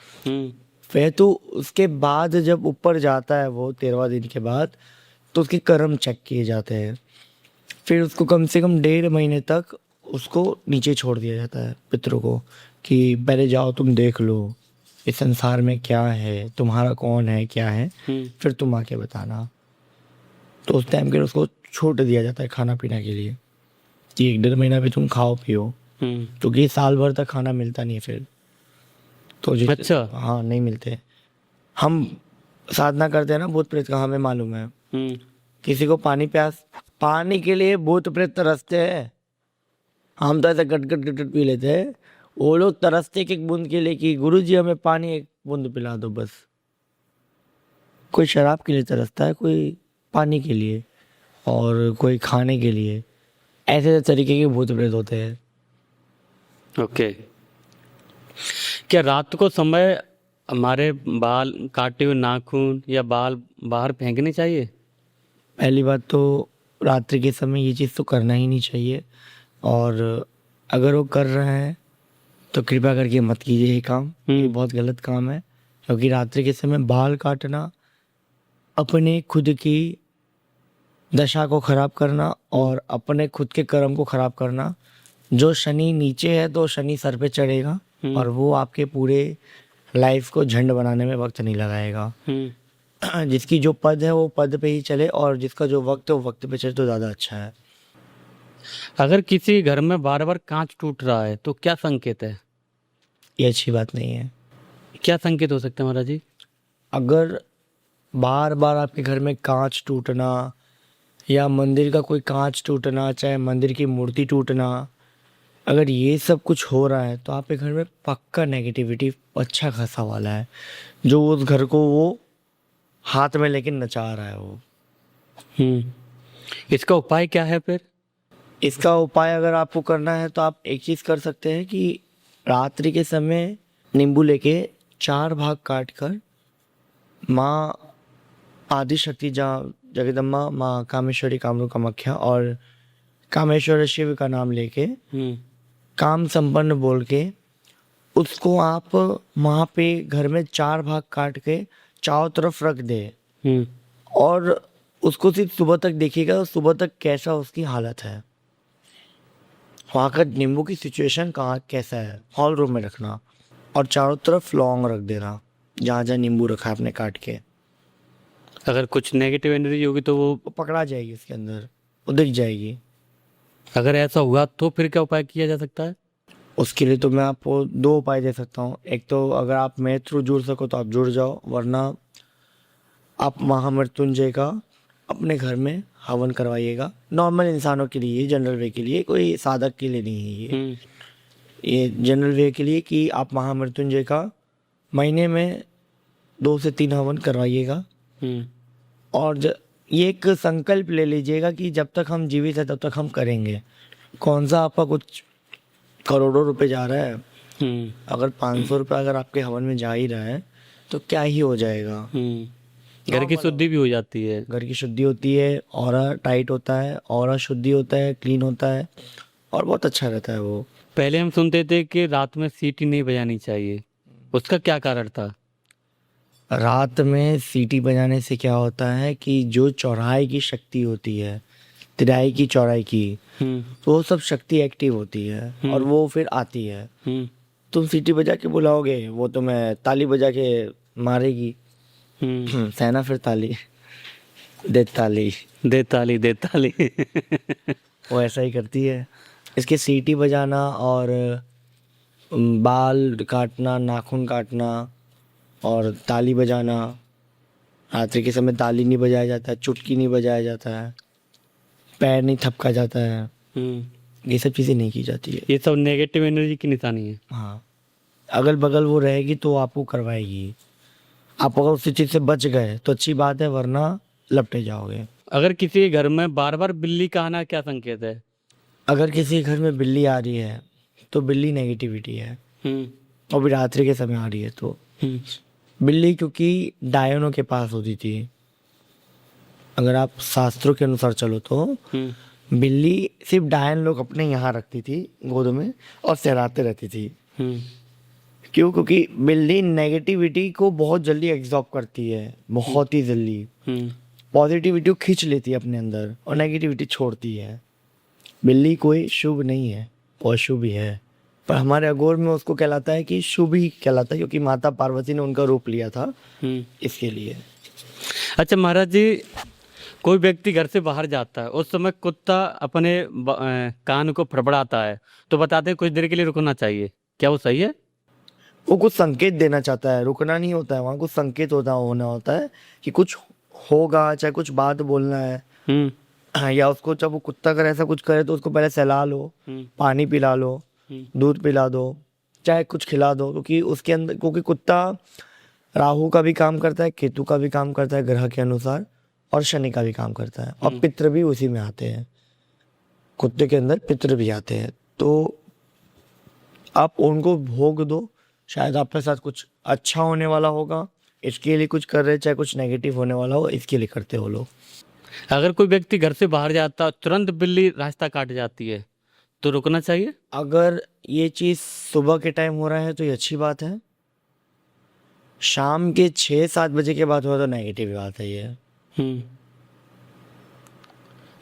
फिर तो उसके बाद जब ऊपर जाता है वो 13वां दिन के बाद, तो उसके कर्म चेक किए जाते हैं। फिर उसको कम से कम 1.5 महीने तक उसको नीचे छोड़ दिया जाता है, पितरों को, कि पहले जाओ तुम देख लो इस संसार में क्या है, तुम्हारा कौन है, क्या है, फिर तुम आके बताना। तो उस टाइम के उसको छूट दिया जाता है खाना पीना के लिए, कि 1.5 महीना भी तुम खाओ पियो, क्योंकि साल भर तक खाना मिलता नहीं है फिर तो। अच्छा। हाँ, नहीं मिलते। हम साधना करते हैं ना भूत प्रेत का, हमें मालूम है। किसी को पानी के लिए भूत प्रेत तरसते हैं, हम तो ऐसे गट गट गट गट पी लेते हैं। वो लोग तरसते एक बूंद के लिए कि गुरुजी हमें पानी एक बूंद पिला दो बस। कोई शराब के लिए तरसता है, कोई पानी के लिए, और कोई खाने के लिए। ऐसे तरीके के भूत प्रेत होते हैं। ओके। क्या रात को समय हमारे बाल काटे हुए नाखून या बाल बाहर फेंकने चाहिए? पहली बात तो रात्रि के समय ये चीज़ तो करना ही नहीं चाहिए, और अगर वो कर रहे हैं तो कृपया करके मत कीजिए ये काम। ये बहुत गलत काम है, क्योंकि रात्रि के समय बाल काटना अपने खुद की दशा को खराब करना और अपने खुद के कर्म को खराब करना। जो शनि नीचे है तो शनि सर पे चढ़ेगा, और वो आपके पूरे लाइफ को झंड बनाने में वक्त नहीं लगाएगा। जिसकी जो पद है वो पद पे ही चले, और जिसका जो वक्त है वो वक्त पे चले तो ज़्यादा अच्छा है। अगर किसी घर में बार बार कांच टूट रहा है तो क्या संकेत है? ये अच्छी बात नहीं है। क्या संकेत हो सकता है महाराज जी? अगर बार बार आपके घर में कांच टूटना, या मंदिर का कोई कांच टूटना, चाहे मंदिर की मूर्ति टूटना, अगर ये सब कुछ हो रहा है तो आपके घर में पक्का नेगेटिविटी अच्छा खासा वाला है, जो उस घर को वो हाथ में लेके नचा रहा है वो। इसका उपाय क्या है फिर? इसका उपाय अगर आपको करना है तो आप एक चीज़ कर सकते हैं कि रात्रि के समय नींबू लेके 4 भाग काट कर माँ आदि शक्ति, जहाँ जगदम्बा, माँ कामेश्वरी, कामरूप कामाख्या और कामेश्वर शिव का नाम लेके काम संपन्न बोल के उसको आप वहाँ पे घर में 4 भाग काट के चारों तरफ रख दे, और उसको सिर्फ सुबह तक देखिएगा, सुबह तक कैसा उसकी हालत है, वहाँ का नींबू की सिचुएशन कहाँ कैसा है, हॉल रूम में रखना, और चारों तरफ लौंग रख देना जहाँ जहाँ नींबू रखा है आपने काट के। अगर कुछ नेगेटिव एनर्जी होगी तो वो पकड़ा जाएगी उसके अंदर, वो दिख जाएगी। अगर ऐसा हुआ तो फिर क्या उपाय किया जा सकता है? उसके लिए तो मैं आपको 2 उपाय दे सकता हूँ। एक तो अगर आप मेरे थ्रू जुड़ सको तो आप जुड़ जाओ, वरना आप महामृत्युंजय का अपने घर में हवन करवाइएगा। नॉर्मल इंसानों के लिए, जनरल वे के लिए, कोई साधक के लिए नहीं है ये जनरल वे के लिए, कि आप महामृत्युंजय का महीने में 2 से 3 हवन करवाइएगा। और ये एक संकल्प ले लीजिएगा कि जब तक हम जीवित हैं तब तक हम करेंगे। कौन सा आपका कुछ करोड़ों रुपए जा रहा है, अगर 500 रुपये अगर आपके हवन में जा ही रहा है तो क्या ही हो जाएगा। घर की शुद्धि भी हो जाती है। घर की शुद्धि होती है, ऑरा टाइट होता है, ऑरा शुद्धि होता है, क्लीन होता है और बहुत अच्छा रहता है वो। पहले हम सुनते थे कि रात में सीटी नहीं बजानी चाहिए, उसका क्या कारण था? रात में सीटी बजाने से क्या होता है कि जो चौराहे की शक्ति होती है, तिराई की चौराहे की, तो वो सब शक्ति एक्टिव होती है और वो फिर आती है। तुम सीटी बजा के बुलाओगे, वो तुम्हें ताली बजा के मारेगी। सहना फिर ताली, दे ताली, दे ताली दे ताली। वो ऐसा ही करती है। इसके सीटी बजाना और बाल काटना, नाखून काटना और ताली बजाना, रात्रि के समय ताली नहीं बजाया जाता है, चुटकी नहीं बजाया जाता है, पैर नहीं थपका जाता है, ये सब चीज़ें नहीं की जाती है। ये सब नेगेटिव एनर्जी की निशानी है। हाँ, अगल बगल वो रहेगी तो आपको करवाएगी। आप अगर उसी चीज़ से बच गए तो अच्छी बात है, वरना लपटे जाओगे। अगर किसी के घर में बार बार बिल्ली का आना क्या संकेत है? अगर किसी के घर में बिल्ली आ रही है तो बिल्ली नेगेटिविटी है, और भी रात्रि के समय आ रही है तो बिल्ली, क्योंकि डायनों के पास होती थी। अगर आप शास्त्रों के अनुसार चलो तो बिल्ली सिर्फ डायन लोग अपने यहाँ रखती थी गोद में और सहलाते रहती थी। क्यों? क्योंकि बिल्ली नेगेटिविटी को बहुत जल्दी एब्जॉर्ब करती है, बहुत ही जल्दी। पॉजिटिविटी को खींच लेती है अपने अंदर और नेगेटिविटी छोड़ती है। बिल्ली कोई शुभ नहीं है, अशुभ ही है, पर हमारे अघोर में उसको कहलाता है कि शुभ ही कहलाता है, क्योंकि माता पार्वती ने उनका रूप लिया था इसके लिए। अच्छा महाराज जी, कोई व्यक्ति घर से बाहर जाता है, उस समय कुत्ता अपने कान को फड़फड़ाता है, तो बताते हैं कुछ देर के लिए रुकना चाहिए, क्या वो सही है? वो कुछ संकेत देना चाहता है, रुकना नहीं होता है, वहाँ कुछ संकेत होना होता है कि कुछ होगा, चाहे कुछ बात बोलना है। या उसको जब वो कुत्ता अगर ऐसा कुछ करे तो उसको पहले सहला लो, पानी पिला लो, दूध पिला दो, चाहे कुछ खिला दो, क्योंकि उसके अंदर, क्योंकि कुत्ता राहु का भी काम करता है, केतु का भी काम करता है ग्रह के अनुसार, और शनि का भी काम करता है, और पितृ भी उसी में आते हैं। कुत्ते के अंदर पितृ भी आते हैं, तो आप उनको भोग दो, शायद आपके साथ कुछ अच्छा होने वाला होगा, इसके लिए कुछ कर रहे, चाहे कुछ नेगेटिव होने वाला हो, इसके लिए करते हो लोग। अगर कोई व्यक्ति घर से बाहर जाता तुरंत बिल्ली रास्ता काट जाती है तो रुकना चाहिए? अगर ये चीज़ सुबह के टाइम हो रहा है तो ये अच्छी बात है, शाम के 6-7 बजे के बाद हुआ तो नेगेटिव बात है ये।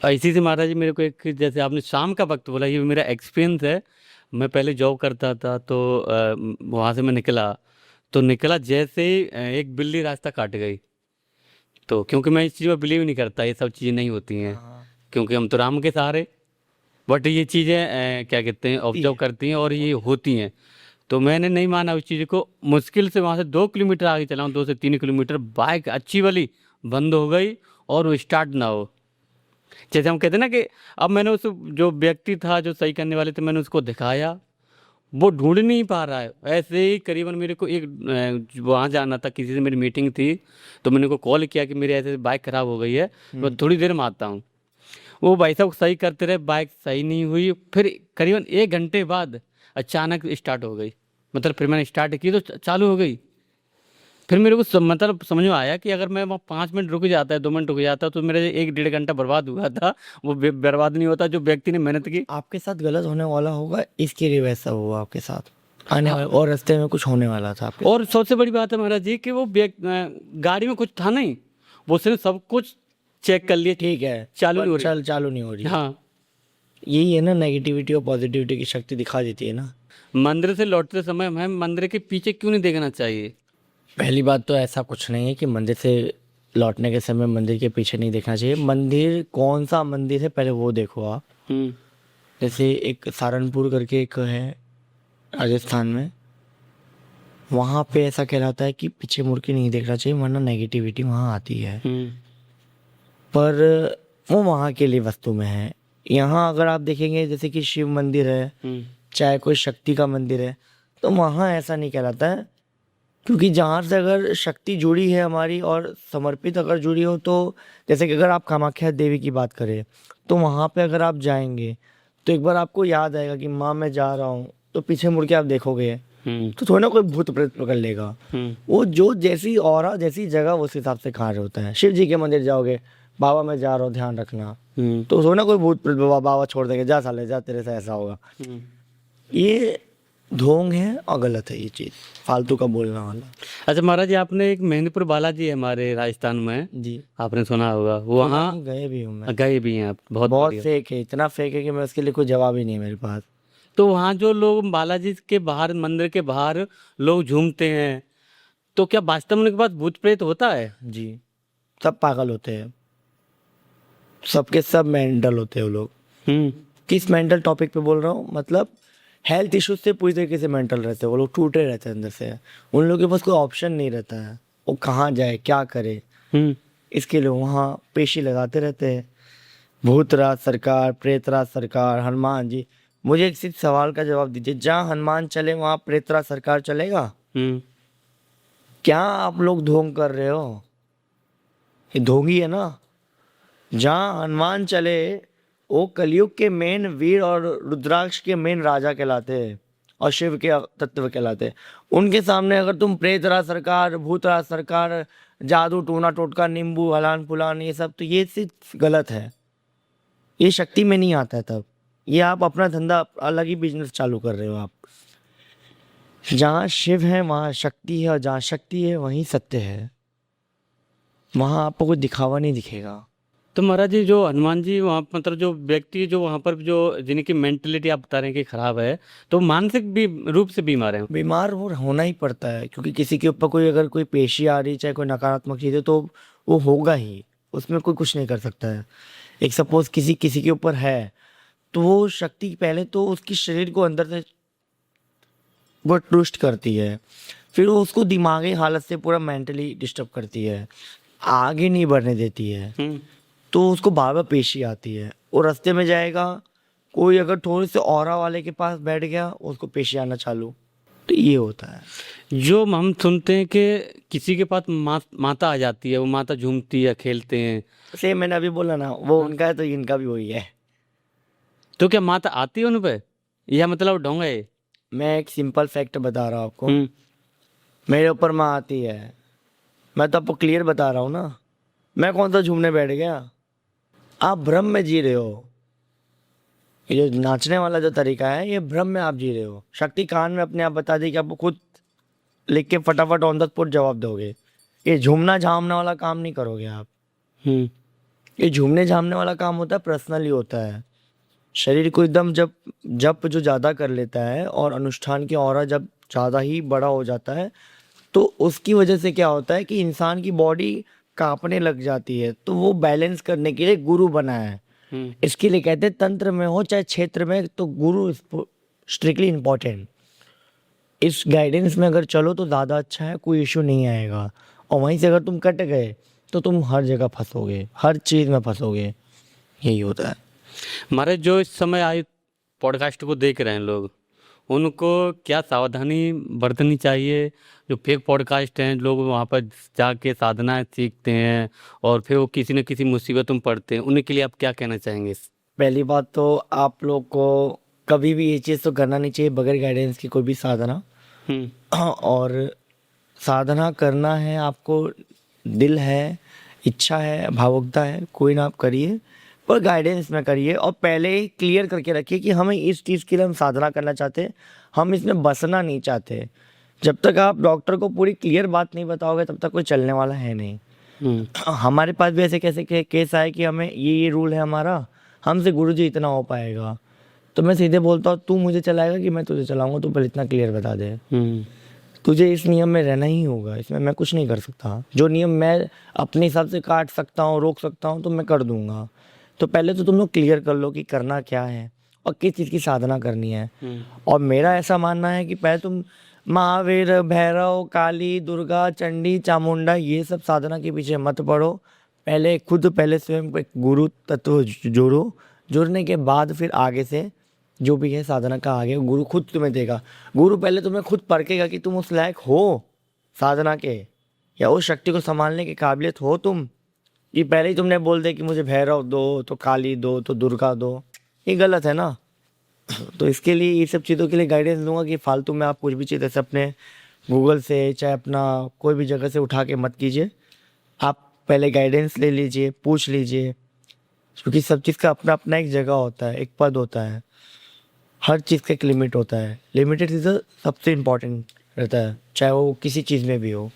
इसी से महाराज जी मेरे को एक, जैसे आपने शाम का वक्त बोला, ये मेरा एक्सपीरियंस है। मैं पहले जॉब करता था तो वहाँ से मैं निकला जैसे ही एक बिल्ली रास्ता काट गई। तो क्योंकि मैं इस चीज़ में बिलीव नहीं करता, ये सब चीज़ें नहीं होती हैं, क्योंकि हम तो राम के सहारे, बट ये चीज़ें क्या कहते हैं, ऑब्जर्व करती हैं और ये होती हैं। तो मैंने नहीं माना उस चीज़ को, मुश्किल से वहाँ से 2 किलोमीटर आगे चला हूँ, 2 से 3 किलोमीटर, बाइक अच्छी वाली बंद हो गई और वो स्टार्ट ना हो। जैसे हम कहते हैं ना कि अब मैंने उस जो व्यक्ति था जो सही करने वाले थे, मैंने उसको दिखाया, वो ढूंढ नहीं पा रहा है। ऐसे ही करीबन मेरे को एक वहाँ जाना था, किसी से मेरी मीटिंग थी, तो मैंने उनको कॉल किया कि मेरी ऐसे बाइक ख़राब हो गई है, मैं थोड़ी देर में आता हूँ। वो भाई साहब सही करते रहे, बाइक सही नहीं हुई, फिर करीबन 1 घंटे बाद अचानक स्टार्ट हो गई। मतलब फिर मैंने स्टार्ट की तो चालू हो गई। फिर मेरे को मतलब समझ में आया कि अगर मैं वहाँ 5 मिनट रुक जाता है, 2 मिनट रुक जाता तो मेरे 1-1.5 घंटा बर्बाद हुआ था, वो बर्बाद नहीं होता जो व्यक्ति ने मेहनत की। आपके साथ गलत होने वाला होगा, इसके लिए वैसा हुआ आपके साथ, आने वाले और रास्ते में कुछ होने वाला था आपके। और सबसे बड़ी बात है महाराज जी कि वो गाड़ी में कुछ था नहीं, वो उसने सब कुछ चेक कर लिया, ठीक है, चालू नहीं हो रही। चालू नहीं हो रही। हाँ, यही है ना, नेगेटिविटी और पॉजिटिविटी की शक्ति दिखा देती है ना। मंदिर से लौटते समय हमें मंदिर के पीछे क्यों नहीं देखना चाहिए? पहली बात तो ऐसा कुछ नहीं है कि मंदिर से लौटने के समय मंदिर के पीछे नहीं देखना चाहिए। मंदिर कौन सा मंदिर है पहले वो देखो आप। जैसे एक सहारनपुर करके एक है राजस्थान में, वहाँ पे ऐसा कहलाता है कि पीछे मुड़ के नहीं देखना चाहिए, वरना नेगेटिविटी वहाँ आती है। पर वो वहाँ के लिए वस्तु में है। यहाँ अगर आप देखेंगे जैसे कि शिव मंदिर है, चाहे कोई शक्ति का मंदिर है, तो वहाँ ऐसा नहीं कहलाता है, क्योंकि जहाँ से अगर शक्ति जुड़ी है हमारी और समर्पित अगर जुड़ी हो, तो जैसे कि अगर आप कामाख्या देवी की बात करें तो वहाँ पे अगर आप जाएंगे तो एक बार आपको याद आएगा कि माँ मैं जा रहा हूँ, तो पीछे मुड़ के आप देखोगे हम्म तो थोड़ा ना कोई भूत प्रेत पकड़ लेगा। हम्म वो जो जैसी ऑरा जैसी जगह उस हिसाब से कार्य होता है। शिव जी के मंदिर जाओगे, बाबा मैं जा रहा हूँ ध्यान रखना, तो थोड़ा ना कोई भूत प्रेत बाबा छोड़ देंगे, जा साले जा तेरे से ऐसा होगा। हम्म। ये ढोंग है और गलत है ये चीज, फालतू का बोलना वाला। अच्छा महाराज जी, आपने एक मेहंदीपुर बालाजी है हमारे राजस्थान में, जी आपने सुना होगा, वहाँ गए भी हूँ मैं। गए भी हैं आप? बहुत बहुत बढ़िया। फेक है, इतना फेक है कि मैं उसके लिए कोई जवाब ही नहीं है मेरे पास। तो वहाँ जो लोग बालाजी के बाहर, मंदिर के बाहर लोग झूमते हैं, तो क्या वास्तव में उनके पास भूत प्रेत होता है? जी सब पागल होते हैं, सबके सब मेंटल होते हैं वो लोग। हम्म किस मेंटल टॉपिक पे बोल रहा हूँ, मतलब हेल्थ इश्यूज से पूरी तरीके से मेंटल रहते हैं वो लोग, टूटे रहते हैं अंदर से। उन लोगों के पास कोई ऑप्शन नहीं रहता है, वो कहाँ जाए क्या करे, हम्म इसके लिए वहाँ पेशी लगाते रहते हैं। भूतराज सरकार, प्रेतराज सरकार, हनुमान जी। मुझे एक सिर्फ सवाल का जवाब दीजिए, जहाँ हनुमान चले वहाँ प्रेतराज सरकार चलेगा? हम्म क्या आप लोग ढोंग कर रहे हो? ये ढोंगी है ना। जहाँ हनुमान चले वो कलयुग के मेन वीर और रुद्राक्ष के मेन राजा कहलाते हैं और शिव के तत्व कहलाते हैं। उनके सामने अगर तुम प्रेतराज सरकार, भूतराज सरकार, जादू टूना टोटका, नींबू हलान फुलान, ये सब, तो ये सिर्फ गलत है। ये शक्ति में नहीं आता है। तब ये आप अपना धंधा अलग ही बिजनेस चालू कर रहे हो आप। जहाँ शिव है वहाँ शक्ति है, और जहाँ शक्ति है वहीं सत्य है। वहाँ आपको कोई दिखावा नहीं दिखेगा। तो महाराज जी, जो हनुमान जी वहाँ, मतलब जो व्यक्ति जो वहाँ पर जो जिनकी मेंटेलिटी आप बता रहे हैं कि खराब है, तो मानसिक भी रूप से बीमार है? बीमार वो होना ही पड़ता है, क्योंकि किसी के ऊपर कोई अगर कोई पेशी आ रही, चाहे कोई नकारात्मक चीज़ है, तो वो होगा ही, उसमें कोई कुछ नहीं कर सकता है। एक सपोज किसी किसी के ऊपर है, तो वो शक्ति पहले तो उसकी शरीर को अंदर से वो टूस्ट करती है, फिर वो उसको दिमागी हालत से पूरा मेंटली डिस्टर्ब करती है, आगे नहीं बढ़ने देती है। तो उसको बार बार पेशी आती है, वो रास्ते में जाएगा, कोई अगर थोड़े से ऑरा वाले के पास बैठ गया, उसको पेशी आना चालू। तो ये होता है। जो हम सुनते हैं कि किसी के पास माता आ जाती है, वो माता झूमती है, खेलते हैं, सेम मैंने अभी बोला ना, वो उनका है तो इनका भी वही है। तो क्या माता आती है उन पे, या मतलब ढोंग है ये? मैं एक सिंपल फैक्ट बता रहा हूँ आपको, हम्म मेरे ऊपर माँ आती है, मैं तो आपको क्लियर बता रहा हूँ ना। मैं कौन सा झूमने बैठ गया? आप भ्रम में जी रहे हो। ये जो नाचने वाला जो तरीका है, ये भ्रम में आप जी रहे हो। शक्ति कान में अपने आप बता दी कि आपको खुद लिख के फटाफट ऑन द स्पॉट जवाब दोगे। ये झूमना झामने वाला काम नहीं करोगे आप। हम्म ये झूमने झामने वाला काम होता है, पर्सनली होता है। शरीर को एकदम जब जप जो ज़्यादा कर लेता है और अनुष्ठान की ऑरा जब ज़्यादा ही बड़ा हो जाता है, तो उसकी वजह से क्या होता है कि इंसान की बॉडी कांपने लग जाती है। तो वो बैलेंस करने के लिए गुरु बना है। इसके लिए कहते हैं तंत्र में हो चाहे क्षेत्र में, तो गुरु स्ट्रिक्टली इम्पोर्टेंट। इस गाइडेंस में अगर चलो तो ज़्यादा अच्छा है, कोई इशू नहीं आएगा। और वहीं से अगर तुम कट गए तो तुम हर जगह फंसोगे, हर चीज़ में फंसोगे। यही होता है। हमारे जो इस समय आए पॉडकास्ट को देख रहे हैं लोग, उनको क्या सावधानी बरतनी चाहिए? जो फेक पॉडकास्ट हैं, लोग वहाँ पर जाके साधना सीखते हैं और फिर वो किसी न किसी मुसीबत में पड़ते हैं, उनके लिए आप क्या कहना चाहेंगे? पहली बात तो आप लोग को कभी भी ये चीज़ तो करना नहीं चाहिए बगैर गाइडेंस की, कोई भी साधना। और साधना करना है आपको, दिल है, इच्छा है, भावुकता है, कोई ना आप करिए, पर गाइडेंस में करिए। और पहले ही क्लियर करके रखिए कि हमें इस चीज़ के लिए हम साधना करना चाहते हैं, हम इसमें बसना नहीं चाहते। जब तक आप डॉक्टर को पूरी क्लियर बात नहीं बताओगे, तब तक कोई चलने वाला है नहीं। हमारे पास भी ऐसे कैसे केस आए कि हमें ये रूल है हमारा, हमसे गुरुजी इतना हो पाएगा। तो मैं सीधे बोलता हूँ, तू मुझे चलाएगा कि मैं तुझे चलाऊंगा? तू पहले इतना क्लियर बता दे। तुझे इस नियम में रहना ही होगा, इसमें मैं कुछ नहीं कर सकता। जो नियम मैं अपने हिसाब से काट सकता हूँ, रोक सकता हूँ, तो मैं कर दूंगा। तो पहले तो तुम लोग क्लियर कर लो कि करना क्या है और किस चीज़ की साधना करनी है। और मेरा ऐसा मानना है कि पहले तुम महावीर, भैरव, काली, दुर्गा, चंडी, चामुंडा, ये सब साधना के पीछे मत पड़ो। पहले स्वयं को एक गुरु तत्व जोड़ो। जुड़ने के बाद फिर आगे से जो भी है साधना का आगे गुरु खुद तुम्हें देगा। गुरु पहले तुम्हें खुद परखेगा कि तुम उस लायक हो साधना के, या उस शक्ति को संभालने की काबिलियत हो तुम। ये पहले ही तुमने बोल दे कि मुझे भैरव दो, तो काली दो, तो दुर्गा दो, ये गलत है ना। तो इसके लिए ये सब चीज़ों के लिए गाइडेंस दूंगा कि फालतू में आप कुछ भी चीज़ ऐसे अपने गूगल से चाहे अपना कोई भी जगह से उठा के मत कीजिए। आप पहले गाइडेंस ले लीजिए, पूछ लीजिए, क्योंकि सब चीज़ का अपना अपना एक जगह होता है, एक पद होता है, हर चीज़ का एक लिमिट होता है। लिमिटेड चीज़ सबसे इम्पोर्टेंट रहता है, चाहे वो किसी चीज़ में भी हो।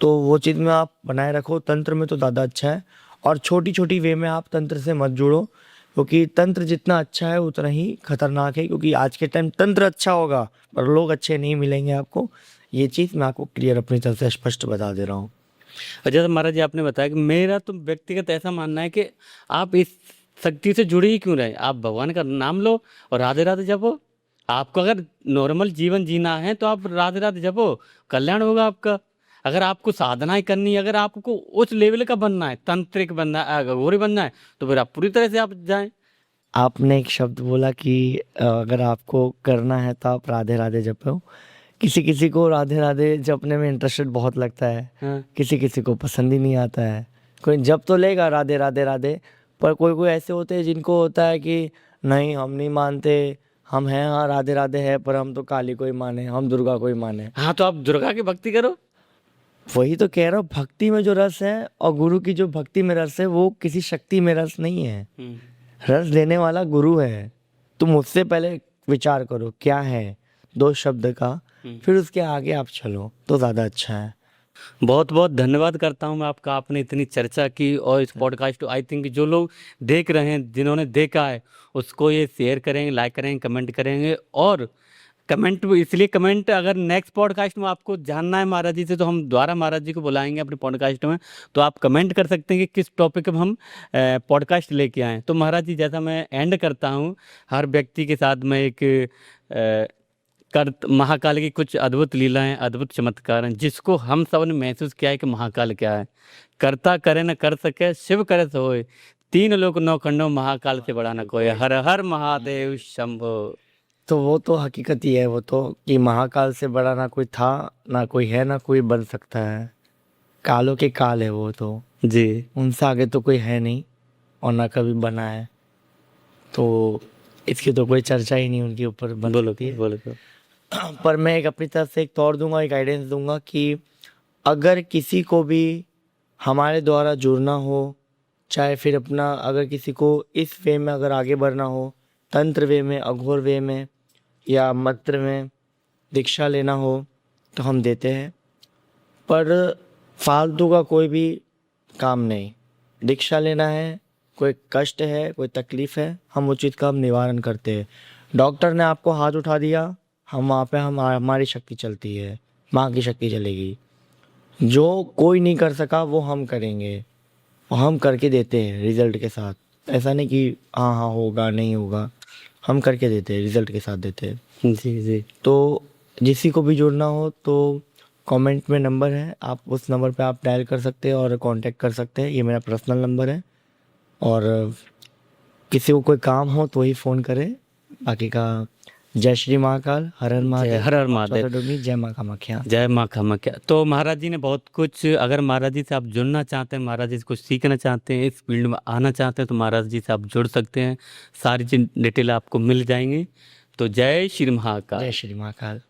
तो वो चीज़ में आप बनाए रखो। तंत्र में तो ज़्यादा अच्छा है, और छोटी छोटी वे में आप तंत्र से मत जुड़ो, क्योंकि तंत्र जितना अच्छा है उतना ही खतरनाक है। क्योंकि आज के टाइम तंत्र अच्छा होगा पर लोग अच्छे नहीं मिलेंगे आपको। ये चीज़ मैं आपको क्लियर अपनी तरफ से स्पष्ट बता दे रहा हूँ। और जैसे महाराज जी आपने बताया कि मेरा तो व्यक्तिगत ऐसा मानना है कि आप इस शक्ति से जुड़े ही क्यों रहे, आप भगवान का नाम लो और राधे राधे जपो। आपको अगर नॉर्मल जीवन जीना है तो आप राधे राधे जपो, कल्याण होगा आपका। अगर आपको साधनाएं करनी है, अगर आपको उस लेवल का बनना है, तांत्रिक बनना है, अघोरी बनना है, तो फिर आप पूरी तरह से आप जाएं। आपने एक शब्द बोला कि अगर आपको करना है तो आप राधे राधे जपो। किसी किसी को राधे राधे जपने में इंटरेस्टेड बहुत लगता है, हाँ। किसी किसी को पसंद ही नहीं आता है। कोई जप तो लेगा राधे राधे राधे, पर कोई कोई ऐसे होते हैं जिनको होता है कि नहीं हम नहीं मानते, हम हैं हाँ राधे राधे है पर हम तो काली को ही माने, हम दुर्गा को ही माने। हाँ, तो आप दुर्गा की भक्ति करो। वही तो कह रहा हूँ, भक्ति में जो रस है और गुरु की जो भक्ति में रस है वो किसी शक्ति में रस नहीं है। रस देने वाला गुरु है। तुम उससे पहले विचार करो क्या है दो शब्द का, फिर उसके आगे आप चलो तो ज़्यादा अच्छा है। बहुत बहुत धन्यवाद करता हूं मैं आपका, आपने इतनी चर्चा की। और इस पॉडकास्ट को आई थिंक जो लोग देख रहे हैं, जिन्होंने देखा है, उसको ये शेयर करेंगे, लाइक करेंगे, कमेंट करेंगे। और कमेंट इसलिए कमेंट, अगर नेक्स्ट पॉडकास्ट में आपको जानना है महाराज जी से तो हम दोबारा महाराज जी को बुलाएंगे अपने पॉडकास्ट में, तो आप कमेंट कर सकते हैं कि किस टॉपिक पर हम पॉडकास्ट लेके आएँ। तो महाराज जी, जैसा मैं एंड करता हूँ, हर व्यक्ति के साथ मैं एक महाकाल की कुछ अद्भुत लीलाएं, अद्भुत चमत्कार हैं, जिसको हम सब ने महसूस किया है कि महाकाल क्या है। करता करे न कर सके, शिव करे सो होए, तीन लोक नौ खंडों, महाकाल से बड़ा न कोई। हर हर महादेव शंभो। तो वो तो हकीकत ही है, वो तो कि महाकाल से बड़ा ना कोई था, ना कोई है, ना कोई बन सकता है। कालों के काल है वो तो जी, उनसे आगे तो कोई है नहीं और ना कभी बना है। तो इसकी तो कोई चर्चा ही नहीं उनके ऊपर बन बोलो सकती है। बोलो तो। पर मैं एक अपनी तरफ से एक तौर दूंगा, एक गाइडेंस दूंगा कि अगर किसी को भी हमारे द्वारा जुड़ना हो, चाहे फिर अपना अगर किसी को इस वे में अगर आगे बढ़ना हो, तंत्र वे में, अघोर वे में या मंत्र में दीक्षा लेना हो, तो हम देते हैं। पर फालतू का कोई भी काम नहीं। दीक्षा लेना है, कोई कष्ट है, कोई तकलीफ़ है, हम वो चीज़ का हम निवारण करते हैं। डॉक्टर ने आपको हाथ उठा दिया, हम वहाँ पे हमारी शक्ति चलती है, माँ की शक्ति चलेगी। जो कोई नहीं कर सका वो हम करेंगे, और हम करके देते हैं रिजल्ट के साथ। ऐसा नहीं कि हाँ हाँ होगा नहीं होगा, हम करके देते हैं, रिजल्ट के साथ देते हैं। जी जी। तो किसी को भी जुड़ना हो तो कमेंट में नंबर है, आप उस नंबर पे आप डायल कर सकते हैं और कांटेक्ट कर सकते हैं। ये मेरा पर्सनल नंबर है। और किसी को कोई काम हो तो ही फ़ोन करें। बाकी का जय श्री महाकाल, हर हर महादेव, हर हर महादेव, चौथा डोमी, जय माँ कामाख्या। जय माँ कामाख्या। तो महाराज जी ने बहुत कुछ, अगर महाराज जी से आप जुड़ना चाहते हैं, महाराज जी से कुछ सीखना चाहते हैं, इस फील्ड में आना चाहते हैं, तो महाराज जी से आप जुड़ सकते हैं। सारी चीज डिटेल आपको मिल जाएंगी। तो जय श्री महाकाल। जय श्री महाकाल।